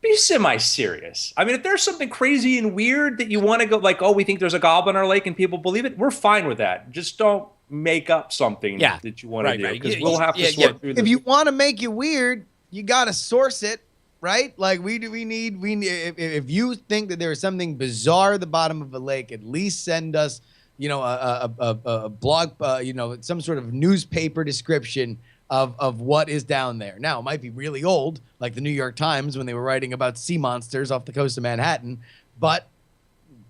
be semi-serious. I mean, if there's something crazy and weird that you want to go, like, oh, we think there's a goblin in our lake and people believe it, we're fine with that. Just don't make up something that you want to do, because we'll have to sort through this. If you want to make it weird, you got to source it, right? Like we need. If you think that there is something bizarre at the bottom of a lake, at least send us, a blog, some sort of newspaper description of what is down there. Now, it might be really old, like the New York Times when they were writing about sea monsters off the coast of Manhattan, but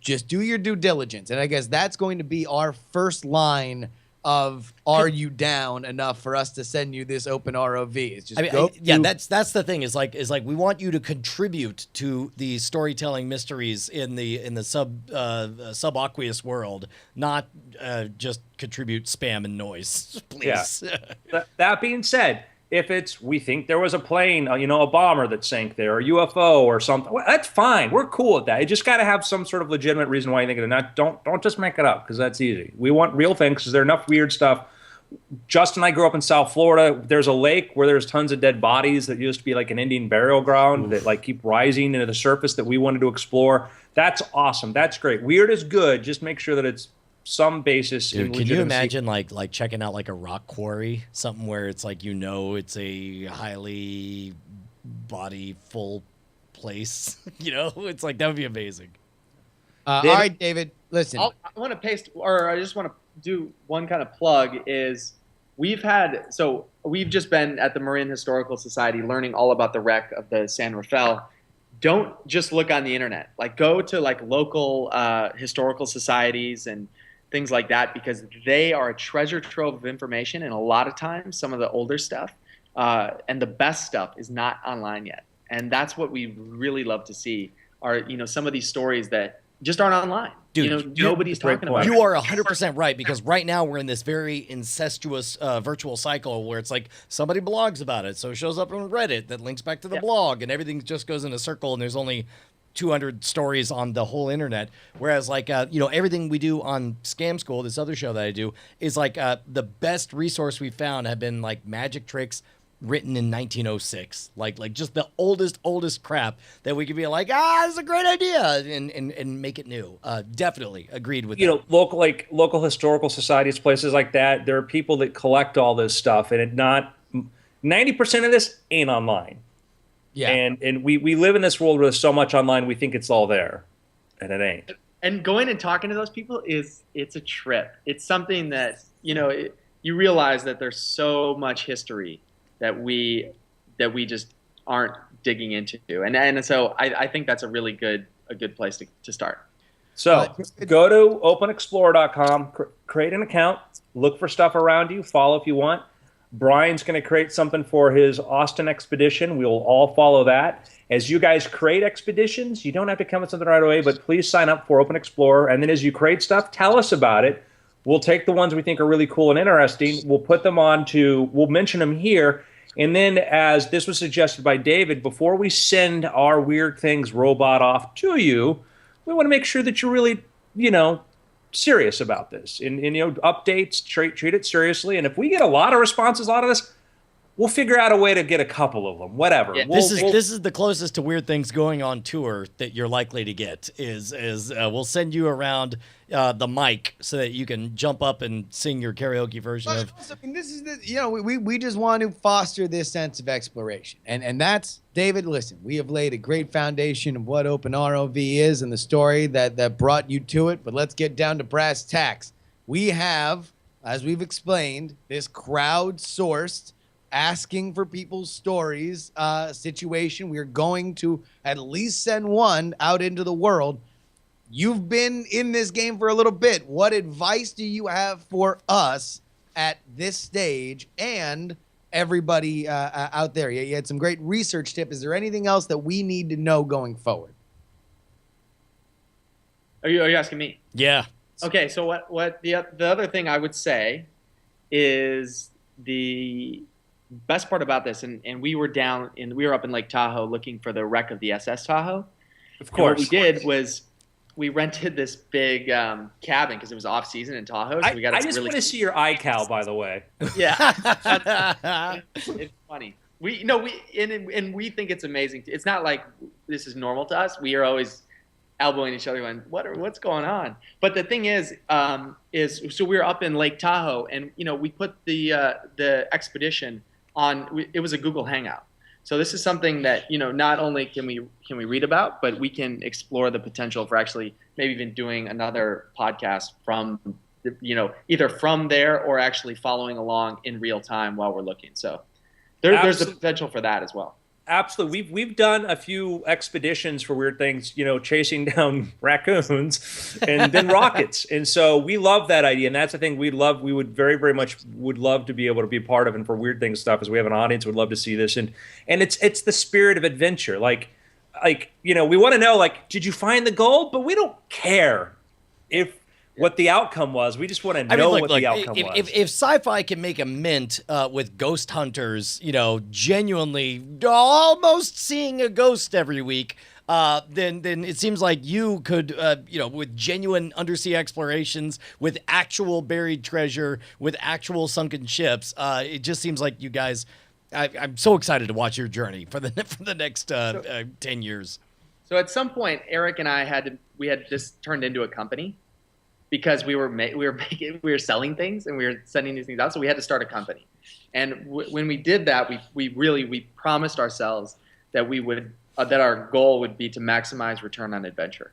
just do your due diligence. And I guess that's going to be our first line of, are you down enough for us to send you this open ROV? It's just that's the thing, is like we want you to contribute to the storytelling mysteries in the subaqueous world, not just contribute spam and noise, please. Yeah. That being said, if we think there was a plane, a bomber that sank there, or UFO or something, well, that's fine. We're cool with that. You just got to have some sort of legitimate reason why you think of it. Don't just make it up, because that's easy. We want real things, because there's enough weird stuff. Justin and I grew up in South Florida. There's a lake where there's tons of dead bodies that used to be like an Indian burial ground that like keep rising into the surface that we wanted to explore. That's awesome. That's great. Weird is good. Just make sure that it's some basis in legitimacy. Can you imagine like checking out like a rock quarry, something where it's like it's a highly body full place? It's like, that would be amazing. All right, David, listen. I want to paste, or I just want to do one kind of plug. Is we've just been at the Marin Historical Society learning all about the wreck of the San Rafael. Don't just look on the internet. Like, go to like local historical societies and things like that, because they are a treasure trove of information, and a lot of times some of the older stuff and the best stuff is not online yet. And that's what we really love to see, are some of these stories that just aren't online. Dude, nobody's talking about it. You are 100% right, because right now we're in this very incestuous virtual cycle where it's like somebody blogs about it, so it shows up on Reddit that links back to the blog, and everything just goes in a circle, and there's only 200 stories on the whole internet. Whereas like, everything we do on Scam School, this other show that I do, is like the best resource we found have been like magic tricks written in 1906, like just the oldest crap that we could be like, this is a great idea, and make it new. Definitely agreed with that. Local historical societies, places like that, there are people that collect all this stuff, and 90% of this ain't online. Yeah. And we live in this world where there's so much online, we think it's all there, and it ain't. And going and talking to those people it's a trip. It's something that you realize that there's so much history that we just aren't digging into, and so I think that's a really good place to start. So go to openexplorer.com, create an account, look for stuff around you, follow if you want. Brian's going to create something for his Austin expedition. We will all follow that. As you guys create expeditions, you don't have to come with something right away, but please sign up for Open Explorer. And then as you create stuff, tell us about it. We'll take the ones we think are really cool and interesting. We'll put them we'll mention them here. And then, as this was suggested by David, before we send our Weird Things robot off to you, we want to make sure that you're really, serious about this. And updates, treat it seriously. And if we get a lot of responses out of this, we'll figure out a way to get a couple of them. Whatever. Yeah, We'll- This is the closest to Weird Things going on tour that you're likely to get. Is we'll send you around the mic so that you can jump up and sing your karaoke version But of. also, I mean, this is we just want to foster this sense of exploration, and that's David. Listen, we have laid a great foundation of what Open ROV is and the story that brought you to it. But let's get down to brass tacks. We have, as we've explained, this crowd-sourced, asking for people's stories situation. We're going to at least send one out into the world. You've been in this game for a little bit. What advice do you have for us at this stage and everybody out there? You had some great research tip. Is there anything else that we need to know going forward? Are you asking me? Yeah. Okay, so what the other thing I would say is the best part about this, and we were up in Lake Tahoe looking for the wreck of the SS Tahoe. Of And what course. we did was we rented this big cabin because it was off season in Tahoe. So we got I just want to see your iCal, by the way. Yeah, it's funny. We we think it's amazing. It's not like this is normal to us. We are always elbowing each other, going, "What's going on?" But the thing is so we were up in Lake Tahoe, and we put the expedition on. It was a Google Hangout. So this is something that not only can we read about, but we can explore the potential for actually maybe even doing another podcast from either from there or actually following along in real time while we're looking. So there's the potential for that as well. Absolutely. We've done a few expeditions for Weird Things, chasing down raccoons and then rockets. And so we love that idea. And that's the thing we would very, very much would love to be able to be part of. And for Weird Things stuff, as we have an audience, would love to see this. And it's the spirit of adventure. Like, we want to know, did you find the gold? But we don't care what the outcome was. We just want to know what the outcome was. If sci-fi can make a mint with ghost hunters, genuinely almost seeing a ghost every week, then it seems like you could, with genuine undersea explorations, with actual buried treasure, with actual sunken ships, it just seems like you guys. I'm so excited to watch your journey for the next 10 years. So at some point, Eric and I had this turned into a company. Because we were selling things and we were sending these things out, so we had to start a company. And when we did that, we promised ourselves that we would that our goal would be to maximize return on adventure.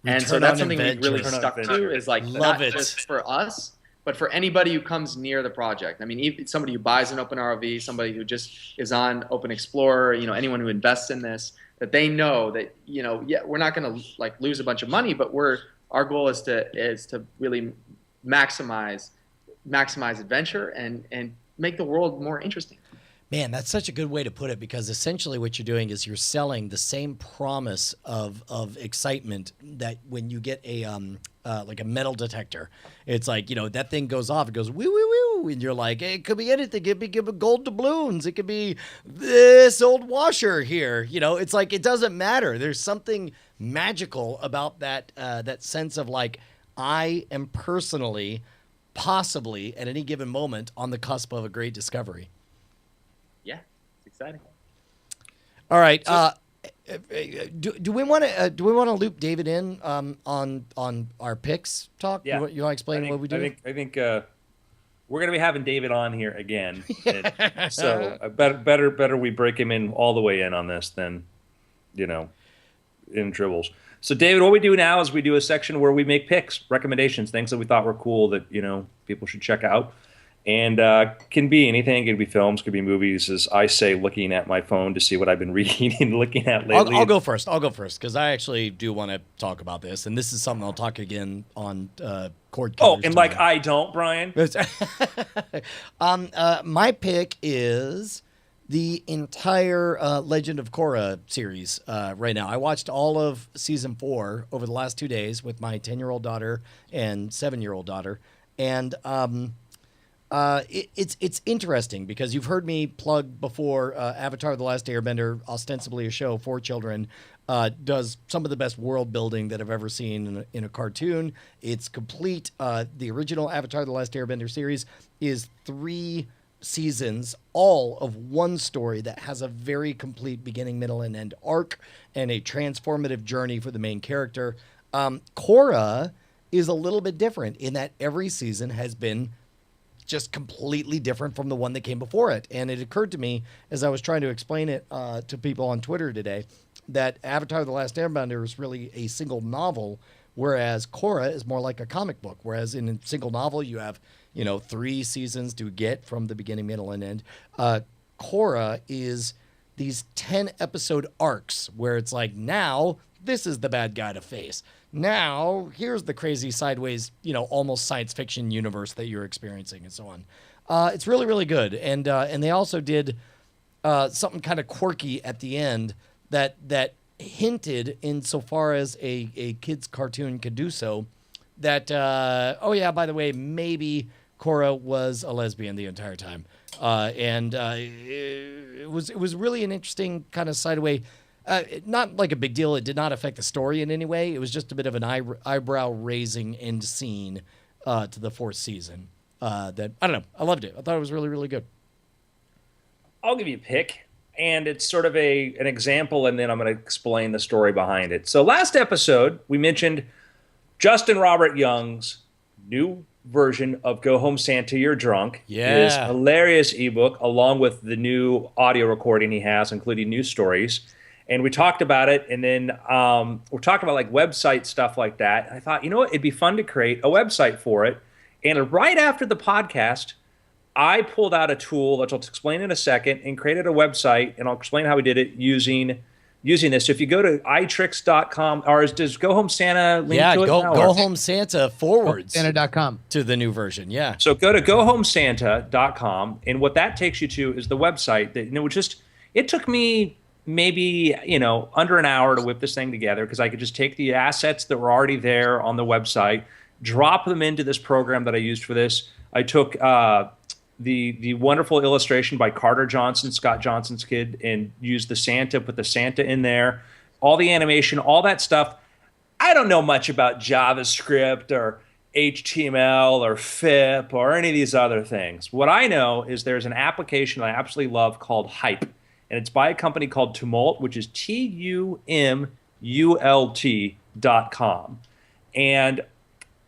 And so that's something we really Return on stuck adventure. to. Is like Love not it. just for us, but for anybody who comes near the project. I mean, even somebody who buys an Open ROV, somebody who just is on Open Explorer, anyone who invests in this, that they know that we're not going to lose a bunch of money, but our goal is to really maximize adventure and make the world more interesting. Man, that's such a good way to put it, because essentially what you're doing is you're selling the same promise of excitement that when you get a like a metal detector, it's like, that thing goes off, it goes woo woo woo, and you're like, hey, it could be anything. It could be gold doubloons. It could be this old washer here. It's like, it doesn't matter. There's something magical about that sense of like, I am personally, possibly at any given moment on the cusp of a great discovery. Yeah, it's exciting. All right. Do we want to loop David in on our picks talk? Yeah. You want to explain what we do? I think we're going to be having David on here again. So better we break him in all the way in on this than, in dribbles. So David, what we do now is we do a section where we make picks, recommendations, things that we thought were cool that, people should check out. And can be anything. It could be films, could be movies, as I say, looking at my phone to see what I've been reading and looking at lately. I'll go first because I actually do want to talk about this, and this is something I'll talk again on Cord Oh, Killers and tomorrow. I don't, Brian. My pick is the entire Legend of Korra series right now. I watched all of season 4 over the last 2 days with my 10-year-old daughter and 7-year-old daughter, and it's interesting because you've heard me plug before Avatar: The Last Airbender, ostensibly a show for children, does some of the best world building that I've ever seen in a cartoon. It's complete. The original Avatar: The Last Airbender series is 3 seasons, all of one story that has a very complete beginning, middle, and end arc and a transformative journey for the main character. Korra is a little bit different in that every season has been just completely different from the one that came before it. And it occurred to me as I was trying to explain it to people on Twitter today that Avatar: The Last Airbender is really a single novel, whereas Korra is more like a comic book. Whereas in a single novel, you have 3 seasons to get from the beginning, middle, and end. Korra is these 10 episode arcs where it's like, now this is the bad guy to face. Now here's the crazy sideways, almost science fiction universe that you're experiencing and so on. It's really, really good. And they also did something kind of quirky at the end that hinted insofar as a kid's cartoon could do so that, oh yeah, by the way, maybe Korra was a lesbian the entire time. It was really an interesting kind of sideway, not like a big deal. It did not affect the story in any way. It was just a bit of an eyebrow raising end scene to the 4th season. That I don't know. I loved it. I thought it was really, really good. I'll give you a pick, and it's sort of an example, and then I'm going to explain the story behind it. So last episode, we mentioned Justin Robert Young's new version of Go Home Santa, You're Drunk. Yeah. His hilarious ebook, along with the new audio recording he has, including news stories. And we talked about it, and then we're talking about like website stuff like that. And I thought, what? It'd be fun to create a website for it. And right after the podcast, I pulled out a tool that I'll explain in a second and created a website, and I'll explain how we did it using this. So if you go to itricks.com, or does Go Home Santa link to it? Go Home Santa forwards Santa.com to the new version. Yeah. So go to gohomesanta.com, and what that takes you to is the website that it took me maybe under an hour to whip this thing together, because I could just take the assets that were already there on the website, drop them into this program that I used for this. I took the wonderful illustration by Carter Johnson, Scott Johnson's kid, and used the Santa, put the Santa in there, all the animation, all that stuff. I don't know much about JavaScript or HTML or FIP or any of these other things. What I know is there's an application I absolutely love called Hype, and it's by a company called Tumult, which is TUMULT.com. And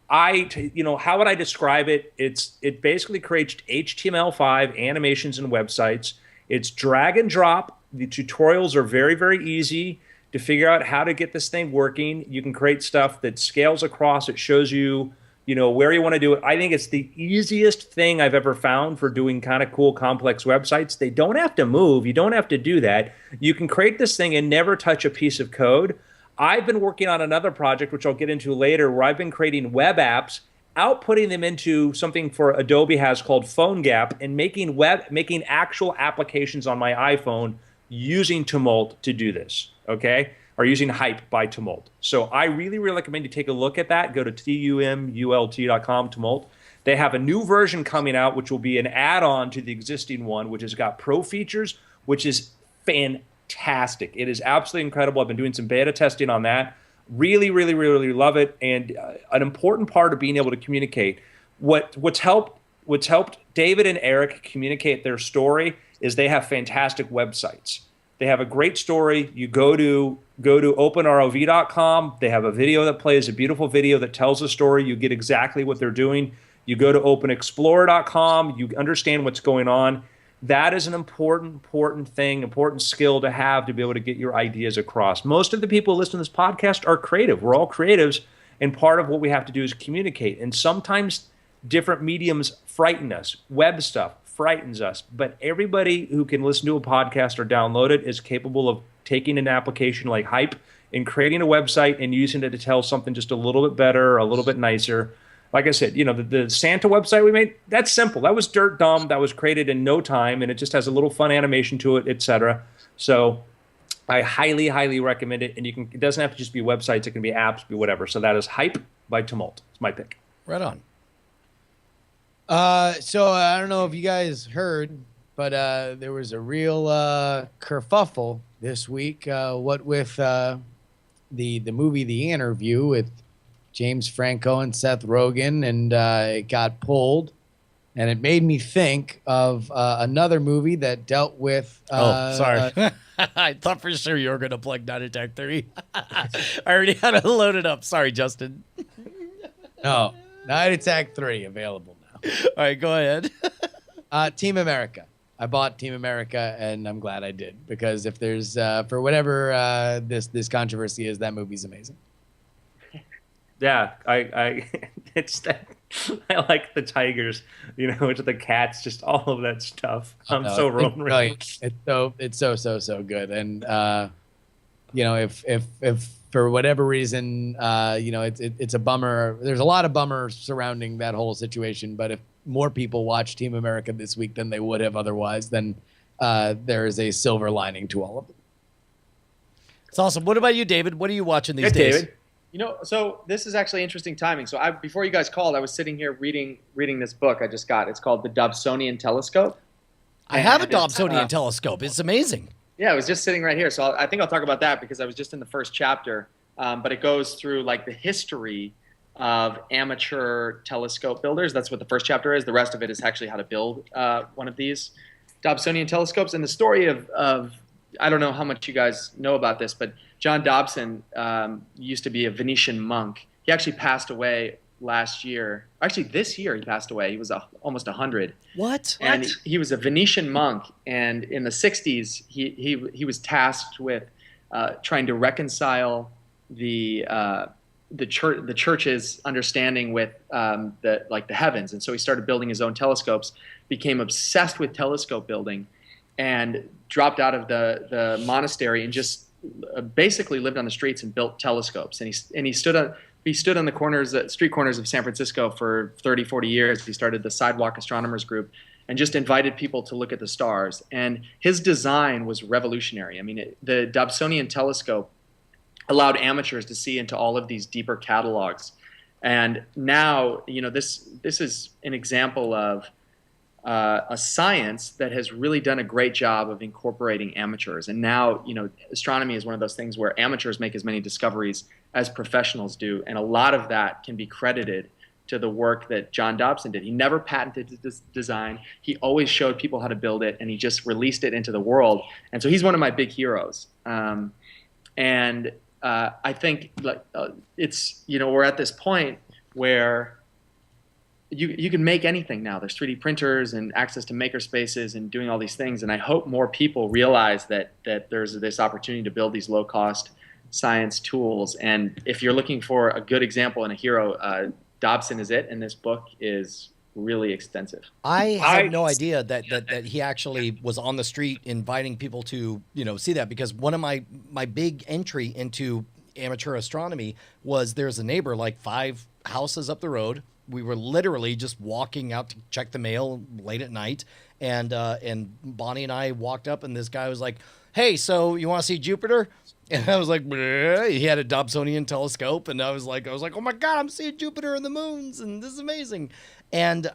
how would I describe it? It basically creates HTML5 animations and websites. It's drag and drop. The tutorials are very, very easy to figure out how to get this thing working. You can create stuff that scales across. It shows you, where you want to do it. I think it's the easiest thing I've ever found for doing kind of cool, complex websites. They don't have to move. You don't have to do that. You can create this thing and never touch a piece of code. I've been working on another project, which I'll get into later, where I've been creating web apps, outputting them into something for Adobe has called PhoneGap, and making actual applications on my iPhone using Tumult to do this, okay? Or using Hype by Tumult. So I really, really recommend you take a look at that. Go to TUMULT.com, Tumult. They have a new version coming out, which will be an add-on to the existing one, which has got pro features, which is fantastic. It is absolutely incredible. I've been doing some beta testing on that. Really, really, really, really love it. And an important part of being able to communicate. What's helped David and Eric communicate their story is they have fantastic websites. They have a great story. You go to openrov.com. They have a video that plays, a beautiful video that tells a story. You get exactly what they're doing. You go to openexplorer.com. You understand what's going on. That is an important skill to have to be able to get your ideas across. Most of the people listening to this podcast are creative. We're all creatives, and part of what we have to do is communicate. And sometimes different mediums frighten us. Web stuff frightens us. But everybody who can listen to a podcast or download it is capable of taking an application like Hype and creating a website and using it to tell something just a little bit better, a little bit nicer. Like I said, the Santa website we made, that's simple. That was dirt dumb. That was created in no time, and it just has a little fun animation to it, etc. So I highly, highly recommend it. And it doesn't have to just be websites. It can be apps, be whatever. So that is Hype by Tumult. It's my pick. Right on. So I don't know if you guys heard, but there was a real kerfuffle this week. What with the movie The Interview with James Franco and Seth Rogen, and it got pulled And it made me think of another movie that dealt with. Sorry. I thought for sure you were going to plug Night Attack 3. I already had it loaded up. Sorry, Justin. No, Night Attack 3 available now. All right, go ahead. Team America. I bought Team America, and I'm glad I did, because if there's for whatever this controversy is, that movie's amazing. Yeah, I it's that I like the tigers, it's the cats, just all of that stuff. I'm so Roman Reigns. It's so good. And if for whatever reason, it's a bummer. There's a lot of bummer surrounding that whole situation. But if more people watch Team America this week than they would have otherwise, then there is a silver lining to all of it. It's awesome. What about you, David? What are you watching these days? David. So this is actually interesting timing. So before you guys called, I was sitting here reading this book I just got. It's called The Dobsonian Telescope. I have a Dobsonian telescope. It's amazing. Yeah, it was just sitting right here. So I think I'll talk about that because I was just in the first chapter. But it goes through like the history of amateur telescope builders. That's what the first chapter is. The rest of it is actually how to build one of these Dobsonian telescopes. And the story of I don't know how much you guys know about this, but John Dobson used to be a Venetian monk. He actually passed away last year. Actually, this year he passed away. He was almost 100. What? And he was a Venetian monk. And in the 60s, he was tasked with trying to reconcile the church's understanding with the heavens. And so he started building his own telescopes, became obsessed with telescope building, and dropped out of the monastery and just basically lived on the streets and built telescopes. And he stood on the street corners of San Francisco for 30, 40 years. He started the Sidewalk Astronomers Group and just invited people to look at the stars. And his design was revolutionary. I mean, the Dobsonian telescope allowed amateurs to see into all of these deeper catalogs. And now, this is an example of a science that has really done a great job of incorporating amateurs. And now, astronomy is one of those things where amateurs make as many discoveries as professionals do. And a lot of that can be credited to the work that John Dobson did. He never patented this design. He always showed people how to build it, and he just released it into the world. And so he's one of my big heroes. I think it's, we're at this point where you can make anything now. There's 3D printers and access to maker spaces and doing all these things. And I hope more people realize that there's this opportunity to build these low-cost science tools. And if you're looking for a good example and a hero, Dobson is it. And this book is really extensive. I had no idea that he actually was on the street inviting people to, see that, because one of my big entry into amateur astronomy was there's a neighbor like 5 houses up the road. We were literally just walking out to check the mail late at night, and Bonnie and I walked up, and this guy was like, "Hey, so you want to see Jupiter?" And I was like, "Bleh." He had a Dobsonian telescope, and I was like, "Oh my God, I'm seeing Jupiter and the moons, and this is amazing." And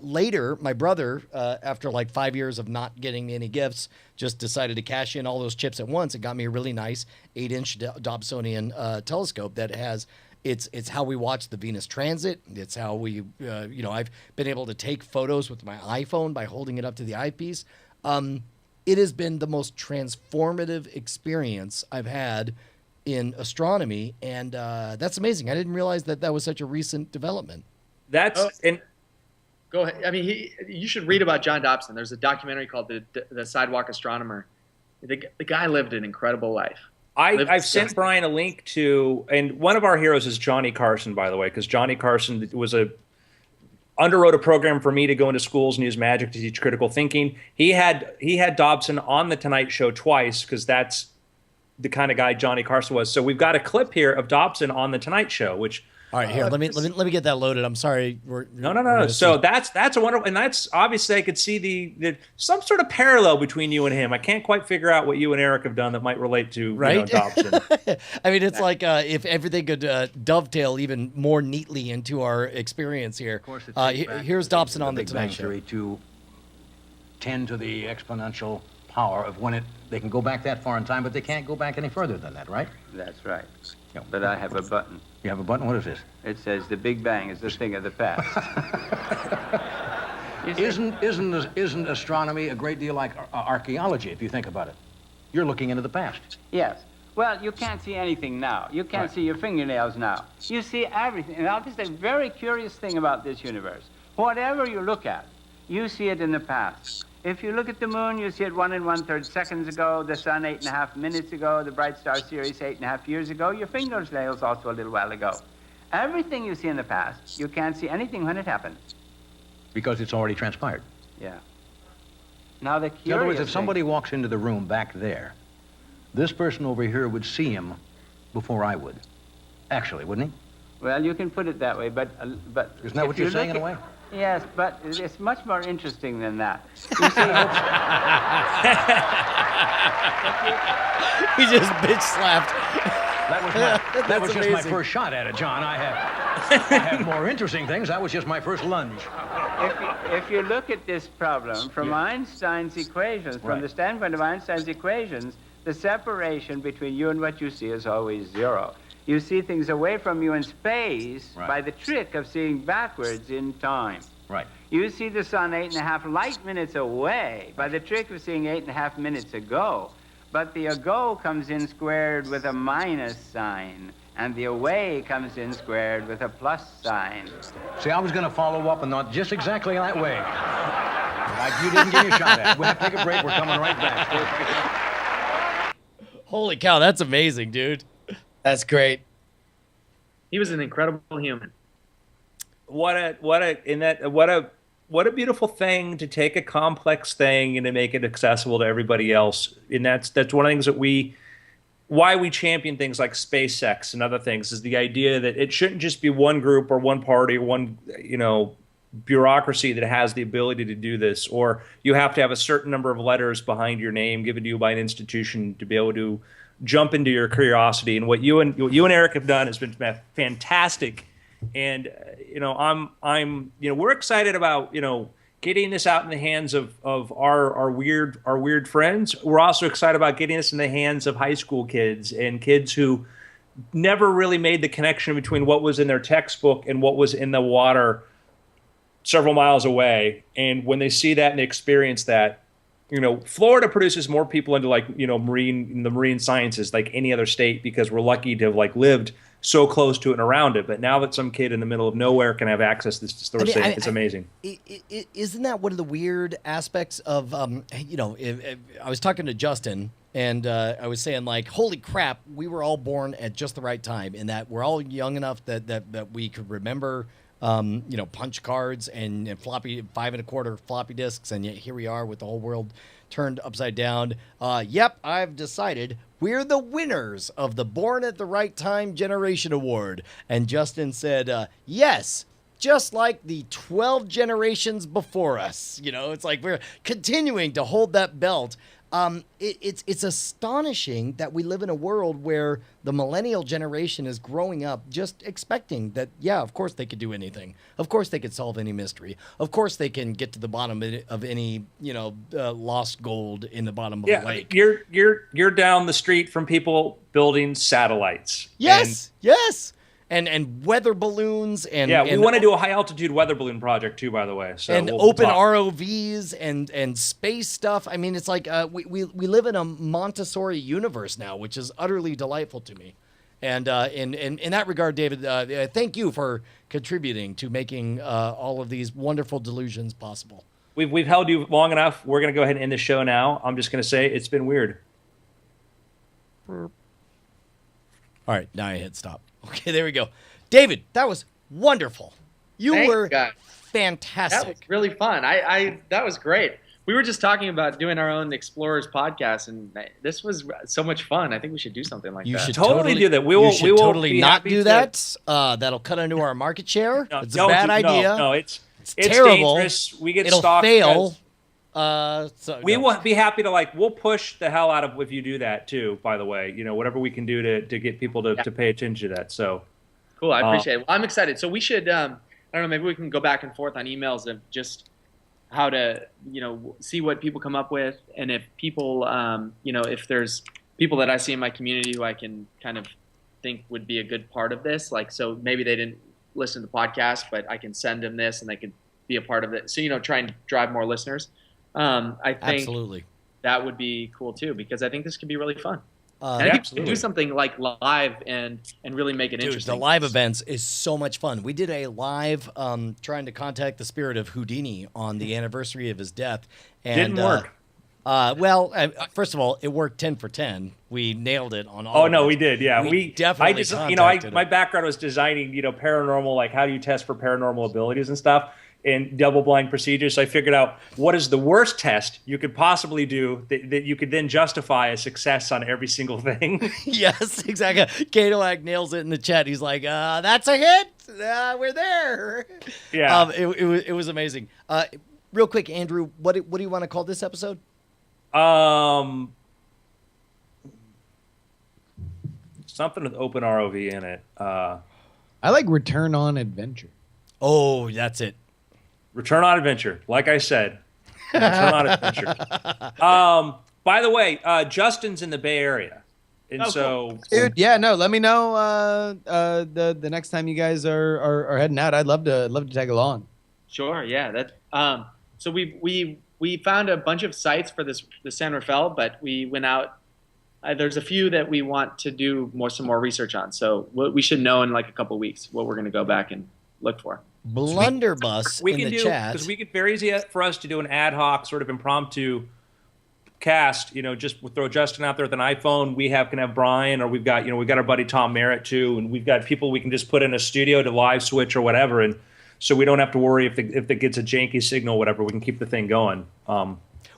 later, my brother, after like 5 years of not getting any gifts, just decided to cash in all those chips at once and got me a really nice 8-inch Dobsonian telescope that has. It's how we watch the Venus transit. It's how we, I've been able to take photos with my iPhone by holding it up to the eyepiece. It has been the most transformative experience I've had in astronomy, and that's amazing. I didn't realize that was such a recent development. Go ahead. I mean, you should read about John Dobson. There's a documentary called The Sidewalk Astronomer. The guy lived an incredible life. I've sent Brian a link to, and one of our heroes is Johnny Carson, by the way, because Johnny Carson underwrote a program for me to go into schools and use magic to teach critical thinking. He had Dobson on the Tonight Show twice, because that's the kind of guy Johnny Carson was. So we've got a clip here of Dobson on the Tonight Show, which. All right, here, let me get that loaded. I'm sorry. No. So that's a wonderful, and that's obviously I could see the some sort of parallel between you and him. I can't quite figure out what you and Eric have done that might relate to Dobson. I mean, it's like if everything could dovetail even more neatly into our experience here. Here's Dobson on the Tonight Show. To tend to the exponential power of when they can go back that far in time, but they can't go back any further than that, right? That's right. But I have a button. You have a button? What is this? It says the Big Bang is the thing of the past. You see- Isn't astronomy a great deal like archaeology, if you think about it? You're looking into the past. Yes. Well, you can't see anything now. You can't see your fingernails now. You see everything. And I'll just say a very curious thing about this universe. Whatever you look at, you see it in the past. If you look at the moon, you see it 1 1/3 seconds ago, the sun 8.5 minutes ago, the Bright Star Sirius 8.5 years ago, your fingernails also a little while ago. Everything you see in the past, you can't see anything when it happens. Because it's already transpired. Yeah. Now the curious In other words, if thing- somebody walks into the room back there, this person over here would see him before I would. Actually, wouldn't he? Well, you can put it that way, but Isn't that if what you're you saying look in a at- way? Yes, but it's much more interesting than that. You see, He just bitch slapped. That was just my amazing. first shot at it, John. I have more interesting things. That was just my first lunge. if you look at this problem from Einstein's equations, from Right. the standpoint of Einstein's equations, the separation between you and what you see is always zero. You see things away from you in space Right. by the trick of seeing backwards in time. Right. You see the sun 8.5 light minutes away by the trick of seeing 8.5 minutes ago. But the ago comes in squared with a minus sign, and the away comes in squared with a plus sign. See, I was going to follow up and not just exactly that way. You didn't give me a shot at it. We have to take a break. We're coming right back. Holy cow, that's amazing, dude. That's great. He was an incredible human. What a beautiful thing to take a complex thing and to make it accessible to everybody else. And that's one of the things that why we champion things like SpaceX and other things is the idea that it shouldn't just be one group or one party or one, bureaucracy that has the ability to do this, or you have to have a certain number of letters behind your name given to you by an institution to be able to jump into your curiosity. And what you and Eric have done has been fantastic. And we're excited about getting this out in the hands of our weird friends. We're also excited about getting this in the hands of high school kids and kids who never really made the connection between what was in their textbook and what was in the water several miles away. And when they see that and they experience that, Florida produces more people into the marine sciences like any other state because we're lucky to have lived so close to it and around it. But now that some kid in the middle of nowhere can have access to this sort of thing, it's amazing. Isn't that one of the weird aspects of, I was talking to Justin and I was saying holy crap, we were all born at just the right time in that we're all young enough that we could remember punch cards and floppy 5 1/4 floppy disks, and yet here we are with the whole world turned upside down. Yep, I've decided we're the winners of the Born at the Right Time Generation Award. And Justin said, yes, just like the 12 generations before us. It's like we're continuing to hold that belt. It's astonishing that we live in a world where the millennial generation is growing up just expecting that, yeah, of course they could do anything. Of course they could solve any mystery. Of course they can get to the bottom of any, lost gold in the bottom of a lake. You're down the street from people building satellites. Yes, yes. And weather balloons and we want to do a high altitude weather balloon project too, by the way. So and we'll open talk. ROVs and space stuff. I mean, it's like we live in a Montessori universe now, which is utterly delightful to me. And in that regard, David, thank you for contributing to making all of these wonderful delusions possible. We've held you long enough. We're going to go ahead and end the show now. I'm just going to say it's been weird. All right, now I hit stop. Okay, there we go. David, that was wonderful. You Thanks, were guys. fantastic. That was really fun. That was great. We were just talking about doing our own Explorers podcast, and this was so much fun. I think we should do something like You that. should Totally do that. We you will- should we will totally be not happy do to- that. That'll cut into our market share. No, It's a don't bad do- idea. No, it's terrible. dangerous. We get It'll stalked. fail. We will be happy to we'll push the hell out of if you do that too, by the way. Whatever we can do to get people to pay attention to that. So Cool. I appreciate it. Well, I'm excited. So we should, I don't know, maybe we can go back and forth on emails of just how to, see what people come up with. And if people, if there's people that I see in my community who I can kind of think would be a good part of this, so maybe they didn't listen to the podcast, but I can send them this and they could be a part of it. So, try and drive more listeners. I think Absolutely. that would be cool too, because I think this could be really fun. Uh, And I think we absolutely. can do something like live and really make it Dude, interesting. the live events is so much fun. We did a live trying to contact the spirit of Houdini on the anniversary of his death. And, Didn't work. First of all, it worked 10 for 10. We nailed it on all Oh of no, it. we did. Yeah, We I definitely just, contacted my him. background was designing, paranormal, like how do you test for paranormal abilities and stuff, and double-blind procedures. So I figured out what is the worst test you could possibly do that you could then justify a success on every single thing. Yes, exactly. Katoak nails it in the chat. He's like, that's a hit. We're there. Yeah. It was amazing. Real quick, Andrew, what do you want to call this episode? Something with open ROV in it. I like Return on Adventure. Oh, that's it. Return on Adventure. Like I said, Return on Adventure. By the way, Justin's in the Bay Area, and Oh, so Dude, yeah, no. Let me know the next time you guys are heading out. I'd love to tag along. Sure, yeah. So we found a bunch of sites for the San Rafael, but we went out. There's a few that we want to do some more research on. So we should know in like a couple of weeks what we're going to go back and look for. Blunderbuss we in can the do chat. because we could very easy for us to do an ad hoc sort of impromptu cast. Just we'll throw Justin out there with an iPhone. We can have Brian, or we've got our buddy Tom Merritt too, and we've got people we can just put in a studio to live switch or whatever, and so we don't have to worry if it gets a janky signal, or whatever. We can keep the thing going.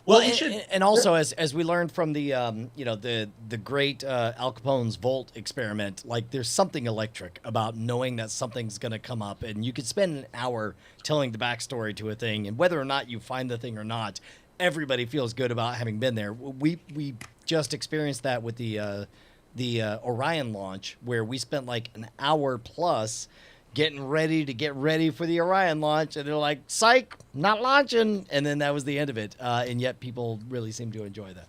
Well, we should- and also as we learned from the the great Al Capone's Volt experiment, like there's something electric about knowing that something's going to come up, and you could spend an hour telling the backstory to a thing, and whether or not you find the thing or not, everybody feels good about having been there. We just experienced that with the Orion launch, where we spent like an hour plus getting ready for the Orion launch, and they're like, psych, not launching, and then that was the end of it, and yet people really seem to enjoy that.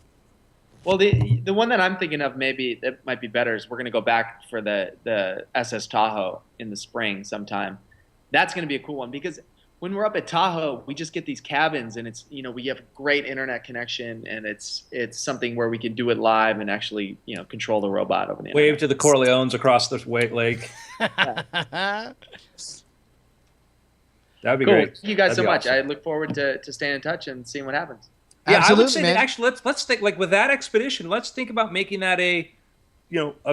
Well, the one that I'm thinking of maybe that might be better is we're going to go back for the SS Tahoe in the spring sometime. That's going to be a cool one, because when we're up at Tahoe, we just get these cabins, and it's we have great internet connection, and it's something where we can do it live and actually control the robot over the internet. Wave to the Corleones across the lake. That'd be Cool. great. Thank you guys That'd so be much. awesome. I look forward to staying in touch and seeing what happens. Yeah, I Absolutely, would say man. that actually let's think like with that expedition. Let's think about making that a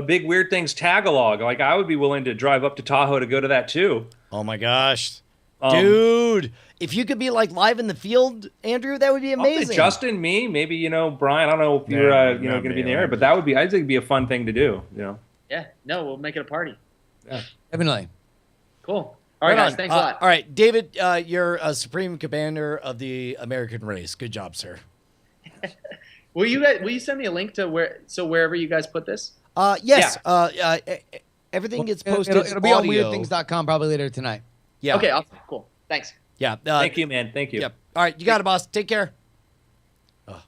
big Weird Things tag-along. Like I would be willing to drive up to Tahoe to go to that too. Oh my gosh, dude! If you could be like live in the field, Andrew, that would be I'll say amazing. Justin, me, maybe Brian. I don't know if you're going to be in the area, but that would be. I think it'd be a fun thing to do. Yeah. No, we'll make it a party. Definitely. Cool. All right, Right guys. on. Thanks a lot. All right, David, you're a supreme commander of the American race. Good job, sir. Will you send me a link to wherever you guys put this? Yes. Everything gets posted. It'll be on audio. weirdthings.com probably later tonight. Yeah. Okay. Awesome. Cool. Thanks. Yeah. Thank you, man. Thank you. Yep. All right, you got it, boss. Take care. Oh,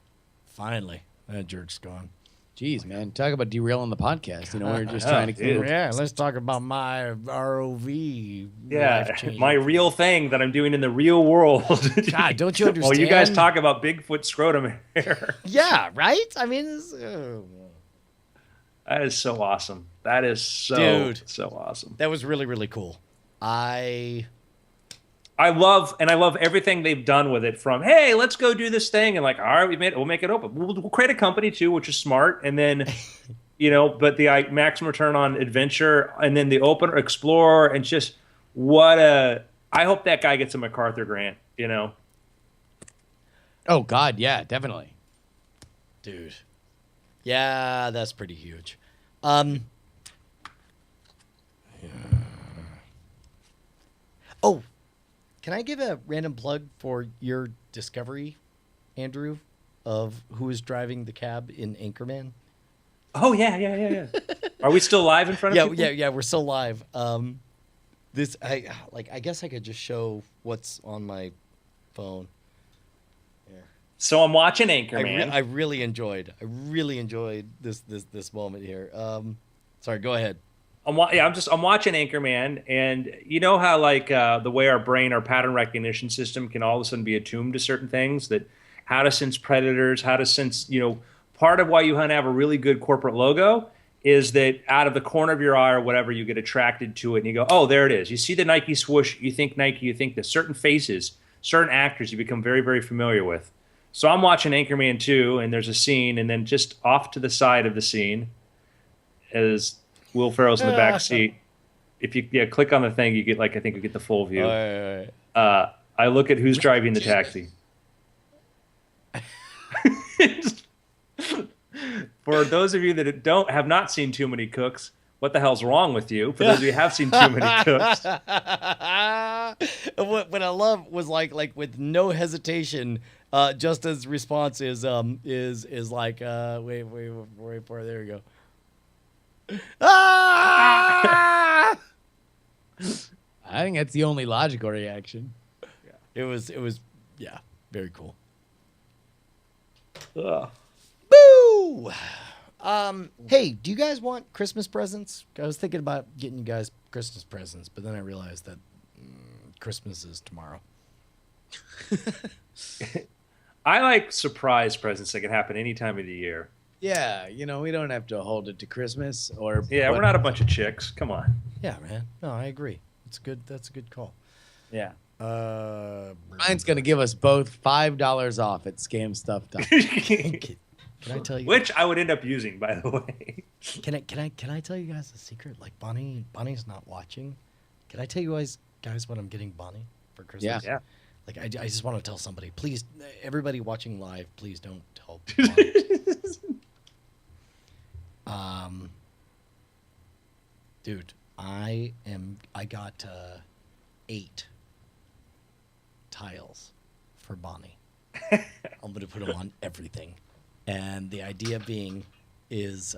finally, that jerk's gone. Jeez, man. Talk about derailing the podcast. We're just trying to keep it. Yeah, let's talk about my ROV. Yeah, life-changing. my real thing that I'm doing in the real world. God, don't you Well, you guys understand? talk about Bigfoot scrotum hair. Yeah, right? I mean, That is so awesome. That is so awesome. that was really, really cool. I love everything they've done with it. From hey, let's go do this thing, and like, all right, we'll make it open. We'll create a company too, which is smart, and then, but the maximum return on adventure, and then the open explorer, and just I hope that guy gets a MacArthur grant. Oh, God. Yeah, definitely. dude. Yeah, that's pretty huge. Oh, can I give a random plug for your discovery, Andrew, of who is driving the cab in Anchorman? Oh yeah. Are we still live in front of people? Yeah, we're still live. I guess I could just show what's on my phone. So I'm watching Anchorman. I really enjoyed this moment here. Sorry, go ahead. I'm watching Anchorman, and you know how like the way our brain, our pattern recognition system, can all of a sudden be attuned to certain things, that how to sense predators, how to sense, part of why you have a really good corporate logo is that out of the corner of your eye or whatever, you get attracted to it and you go, oh, there it is. You see the Nike swoosh, you think Nike, you think that certain faces, certain actors you become very, very familiar with. So I'm watching Anchorman 2, and there's a scene, and then just off to the side of the scene is Will Ferrell's in the back seat. If you click on the thing, you get I think you get the full view. I look at who's driving the taxi. For those of you that have not seen Too Many Cooks, what the hell's wrong with you? For those of you who have seen Too Many Cooks. What I love was like with no hesitation, Justin's response is like wait for it. There we go. Ah! I think that's the only logical reaction. It was very cool. Ugh. Boo! Hey, do you guys want Christmas presents? I was thinking about getting you guys Christmas presents, but then I realized that Christmas is tomorrow. I like surprise presents that can happen any time of the year. Yeah, we don't have to hold it to Christmas or. Yeah, we're not a bunch of chicks. Come on. Yeah, man. No, I agree. That's a good call. Yeah. Ryan's gonna give us both $5 off at scamstuff.com. Can I tell you? Which I would end up using, by the way. Can I tell you guys a secret? Like Bonnie's not watching. Can I tell you guys what I'm getting Bonnie for Christmas? Yeah. Like I just want to tell somebody. Please, everybody watching live, please don't tell Bonnie. Dude, I got 8 tiles for Bonnie. I'm gonna put them on everything. And the idea being is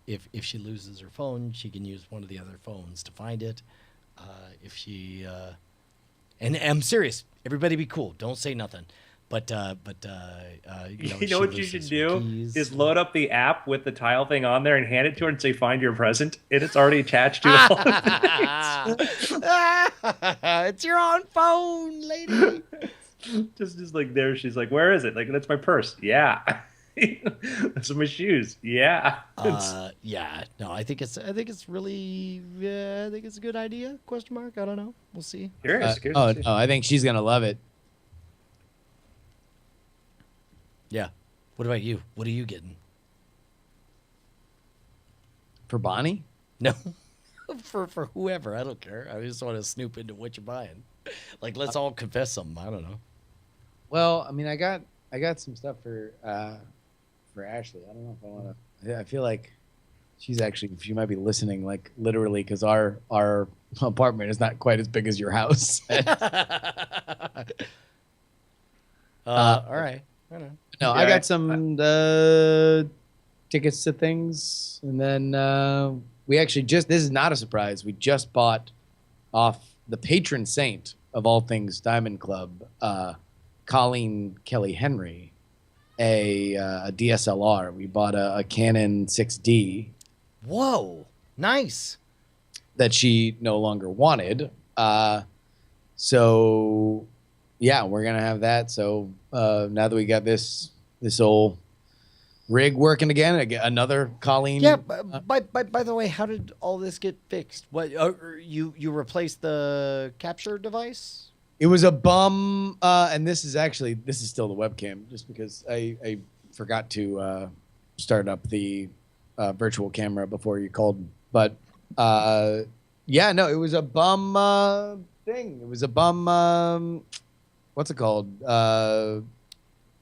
if she loses her phone, she can use one of the other phones to find it. If she and I'm serious, everybody be cool. Don't say nothing. But you know what you should do is load up the app with the tile thing on there and hand it to her and say, "Find your present," and it's already attached to all the things. It's your own phone, lady. just like there, she's like, "Where is it?" Like, that's my purse. Yeah. Those are my shoes. Yeah. Yeah. No, I think it's really. I think it's a good idea. Question mark. I don't know. We'll see. Curious. I think she's gonna love it. Yeah. What about you? What are you getting? For Bonnie? No. for whoever. I don't care. I just want to snoop into what you're buying. Like, let's all confess something. I don't know. Well, I mean, I got some stuff for Ashley. I don't know if I want to. I feel like she might be listening, like literally, because our apartment is not quite as big as your house. All right. I know. No, I got some tickets to things, and then we actually this is not a surprise. We just bought off the patron saint of all things Diamond Club, Colleen Kelly Henry, a DSLR. We bought a Canon 6D. Whoa, nice. That she no longer wanted. So yeah, we're gonna have that. So now that we got this old rig working again, another Colleen. Yeah. By the way, how did all this get fixed? What you replaced the capture device? It was a bum, and this is still the webcam, just because I forgot to start up the virtual camera before you called. But yeah, no, it was a bum thing. It was a bum. What's it called?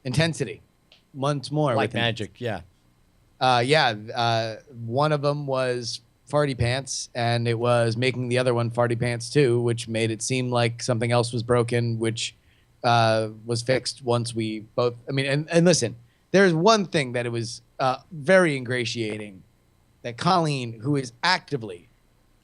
Intensity. Once more. Like magic, yeah. One of them was farty pants, and it was making the other one farty pants too, which made it seem like something else was broken, which was fixed once we both. I mean, and listen, there's one thing that it was very ingratiating, that Colleen, who is actively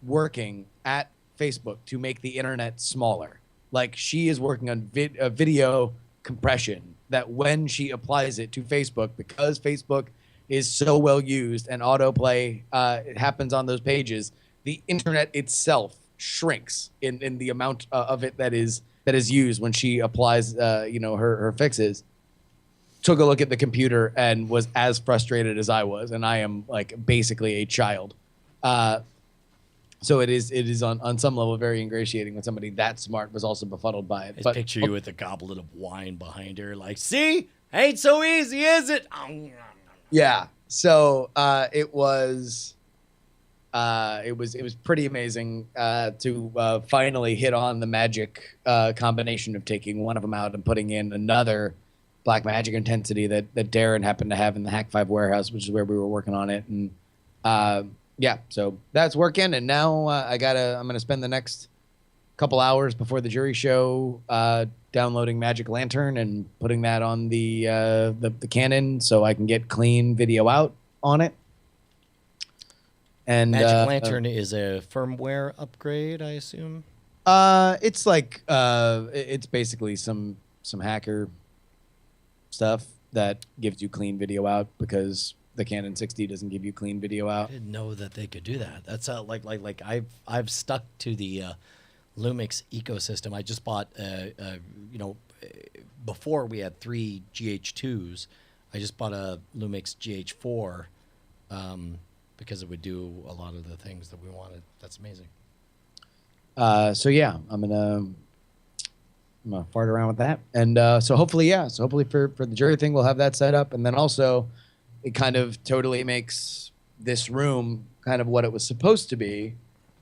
working at Facebook to make the internet smaller, like she is working on video compression, that when she applies it to Facebook, because Facebook is so well used and autoplay it happens on those pages, the internet itself shrinks in the amount of it that is used when she applies, her fixes. Took a look at the computer and was as frustrated as I was, and I am like basically a child. So it is on some level very ingratiating when somebody that smart was also befuddled by it. I picture you with a goblet of wine behind her, like, see, ain't so easy, is it? Yeah. So it was pretty amazing to finally hit on the magic combination of taking one of them out and putting in another Black Magic Intensity that Darren happened to have in the Hack 5 warehouse, which is where we were working on it. And yeah, so that's working. And now I'm going to spend the next couple hours before the jury show downloading Magic Lantern and putting that on the Canon so I can get clean video out on it. And Magic Lantern is a firmware upgrade, I assume. It's like it's basically some hacker stuff that gives you clean video out because the Canon 60 doesn't give you clean video I out. didn't know that they could do that. That's like I've stuck to the Lumix ecosystem. I just bought before we had 3 GH2s, I just bought a Lumix GH4 because it would do a lot of the things that we wanted. That's amazing. So yeah, I'm gonna fart around with that, and so hopefully for the jury thing we'll have that set up, and then also it kind of totally makes this room kind of what it was supposed to be,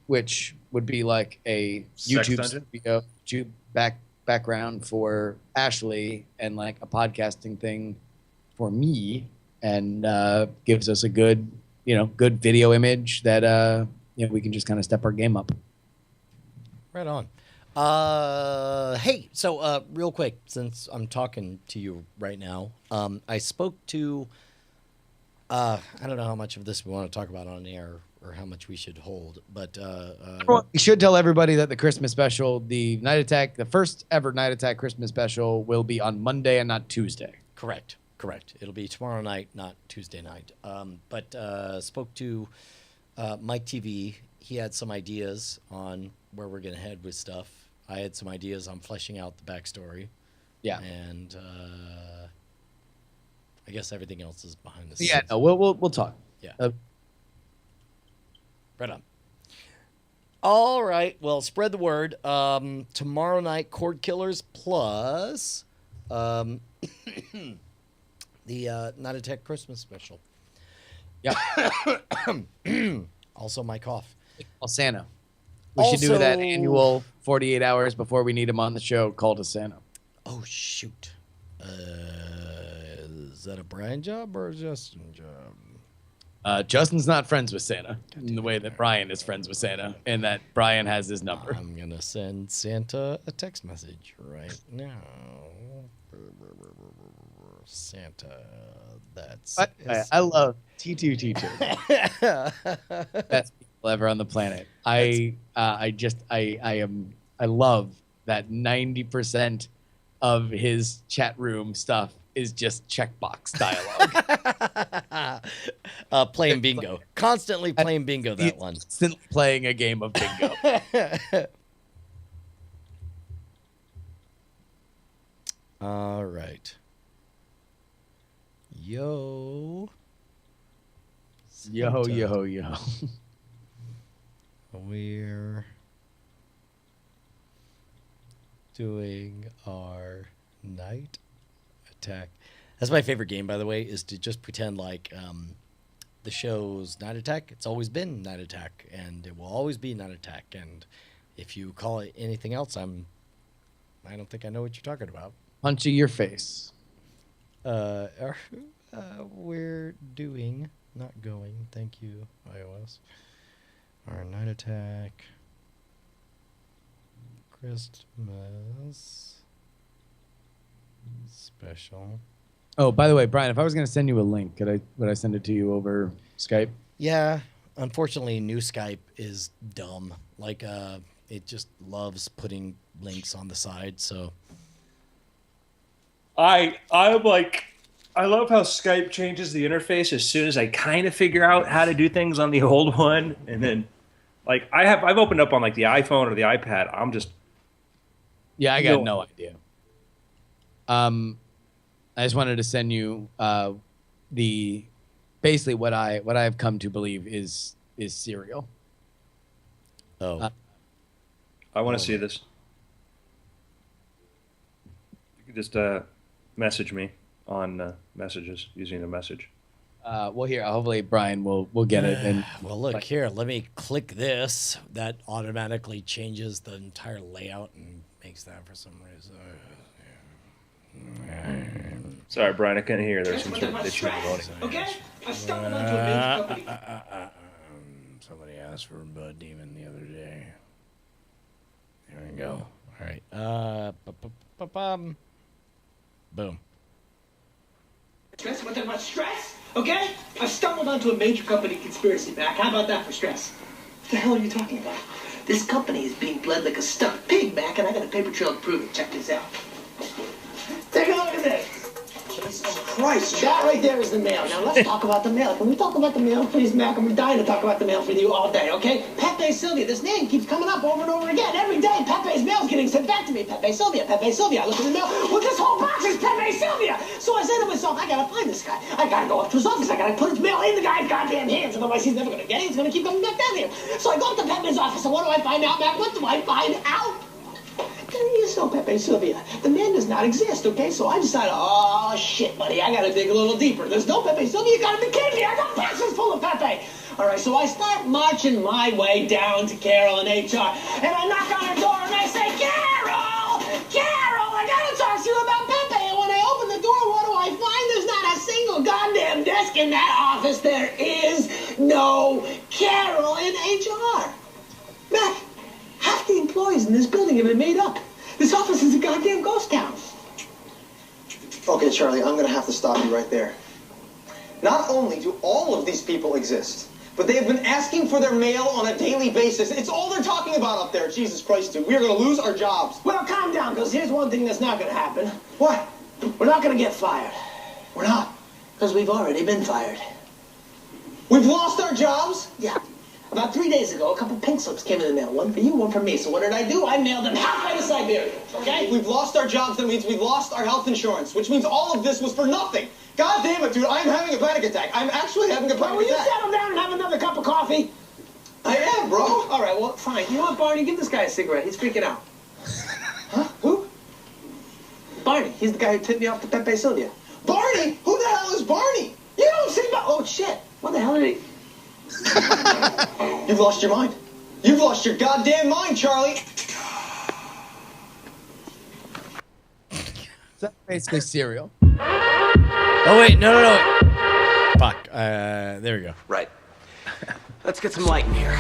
which would be like a Sex YouTube dungeon? studio, background for Ashley, and like a podcasting thing for me, and gives us a good video image that we can just kind of step our game up. Right on. Hey, so real quick, since I'm talking to you right now, I spoke to, I don't know how much of this we want to talk about on air or how much we should hold, but we should tell everybody that the Christmas special, the Night Attack, the first ever Night Attack Christmas special will be on Monday and not Tuesday. Correct. It'll be tomorrow night, not Tuesday night. But spoke to Mike TV. He had some ideas on where we're going to head with stuff. I had some ideas on fleshing out the backstory. Yeah. And I guess everything else is behind the scenes. Yeah, no, we'll talk. Yeah. Right on. All right. Well, spread the word. Tomorrow night, Cord Killers plus the Night Attack Christmas special. Yeah. Also, my cough. Santa. We should do that Also- annual 48 hours before we need him on the show call to Santa. Oh, shoot. Is that a Brian job or a Justin job? Justin's not friends with Santa in the way that Brian is friends with Santa, and that Brian has his number. I'm going to send Santa a text message right now. Santa, that's... I love T2T2. Best people ever on the planet. I love that 90% of his chat room stuff is just checkbox dialogue. Playing bingo. Constantly playing bingo, that one. Constantly playing a game of bingo. All right. Yo. Yo, Santa. yo. We're doing our Night Attack. That's my favorite game, by the way, is to just pretend like the show's Night Attack. It's always been Night Attack, and it will always be Night Attack. And if you call it anything else, I don't think I know what you're talking about. Punch of your face. We're doing, not going, thank you, iOS, our Night Attack Christmas special. Oh, by the way, Brian, if I was going to send you a link, would I send it to you over Skype? Yeah, unfortunately, new Skype is dumb. Like, it just loves putting links on the side, so... I love how Skype changes the interface as soon as I kind of figure out how to do things on the old one, and then Like I've opened up on like the iPhone or the iPad. I'm just I got no idea. I just wanted to send you basically what I've come to believe is Serial. Oh. I want to see this. You can just message me on messages using a message. Well, here, hopefully Brian will get it. And Well, look here. Let me click this. That automatically changes the entire layout and makes that for some reason. Sorry, Brian, I couldn't hear. There's some sort of itchy voting. Okay? I stumbled onto a major company. Somebody asked for Bud Demon the other day. There we go. All right. Boom. Stress? What about stress? Okay? I stumbled onto a major company conspiracy, Mac. How about that for stress? What the hell are you talking about? This company is being bled like a stuffed pig, Mac, and I got a paper trail to prove it. Check this out. Take a look at this. Jesus Christ, that right there is the mail. Now let's talk about the mail. Can we talk about the mail, please, Mac? I'm dying to talk about the mail for you all day, okay? Pepe Sylvia, this name keeps coming up over and over again. Every day, Pepe's mail's getting sent back to me. Pepe Sylvia, Pepe Sylvia. I look at the mail. Well, this whole box is Pepe Sylvia. So I said to myself, I gotta find this guy. I gotta go up to his office. I gotta put his mail in the guy's goddamn hands. Otherwise, he's never gonna get it. He's gonna keep coming back down here. So I go up to Pepe's office, and what do I find out, Mac? What do I find out? There is no Pepe Sylvia. The man does not exist, okay? So I decided, oh, shit, buddy, I gotta dig a little deeper. There's no Pepe Sylvia. You gotta be kidding me. I got boxes full of Pepe. All right, so I start marching my way down to Carol in HR. And I knock on her door and I say, Carol! Carol, I gotta talk to you about Pepe. And when I open the door, what do I find? There's not a single goddamn desk in that office. There is no Carol in HR. Mac, half the employees in this building have been made up. This office is a goddamn ghost town. Okay, Charlie, I'm going to have to stop you right there. Not only do all of these people exist, but they have been asking for their mail on a daily basis. It's all they're talking about up there. Jesus Christ, dude. We are going to lose our jobs. Well, calm down, because here's one thing that's not going to happen. What? We're not going to get fired. We're not. Because we've already been fired. We've lost our jobs? Yeah. About 3 days ago, a couple pink slips came in the mail. One for you, one for me. So what did I do? I mailed them halfway to Siberia. Okay? We've lost our jobs. That means we've lost our health insurance, which means all of this was for nothing. God damn it, dude. I'm having a panic attack. I'm actually having a Well, panic will you attack. settle down and have another cup of coffee? I am, bro. All right, well, fine. You know what, Barney? Give this guy a cigarette. He's freaking out. Huh? Who? Barney. He's the guy who tipped me off to Pepe Sylvia. Barney? Who the hell is Barney? You don't see Barney. Oh, shit. What the hell did he... You've lost your mind. You've lost your goddamn mind, Charlie. that's basically Serial. Oh, wait. No. Fuck. There we go. Right. Let's get some light in here.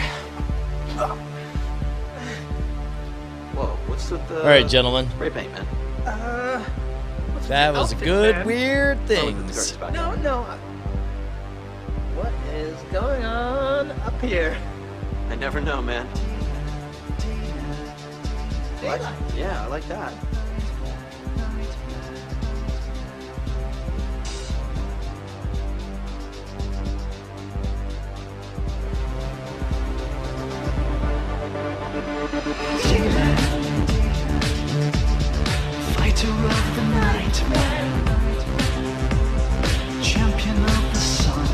Whoa, what's with the... All right, gentlemen. Spray paint, man. That was outfit, good, man? weird Oh, the things. skirt's back. No. What is going on up here? I never know, man. What? Yeah, I like that. Fighter of the night, man. Champion of the sun.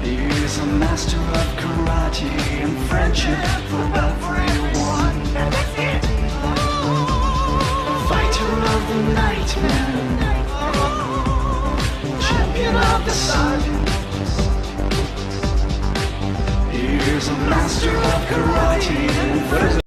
He's a master of karate and friendship for everyone. Fighter of the night, man. Champion of the sun. He's a master of karate and friendship.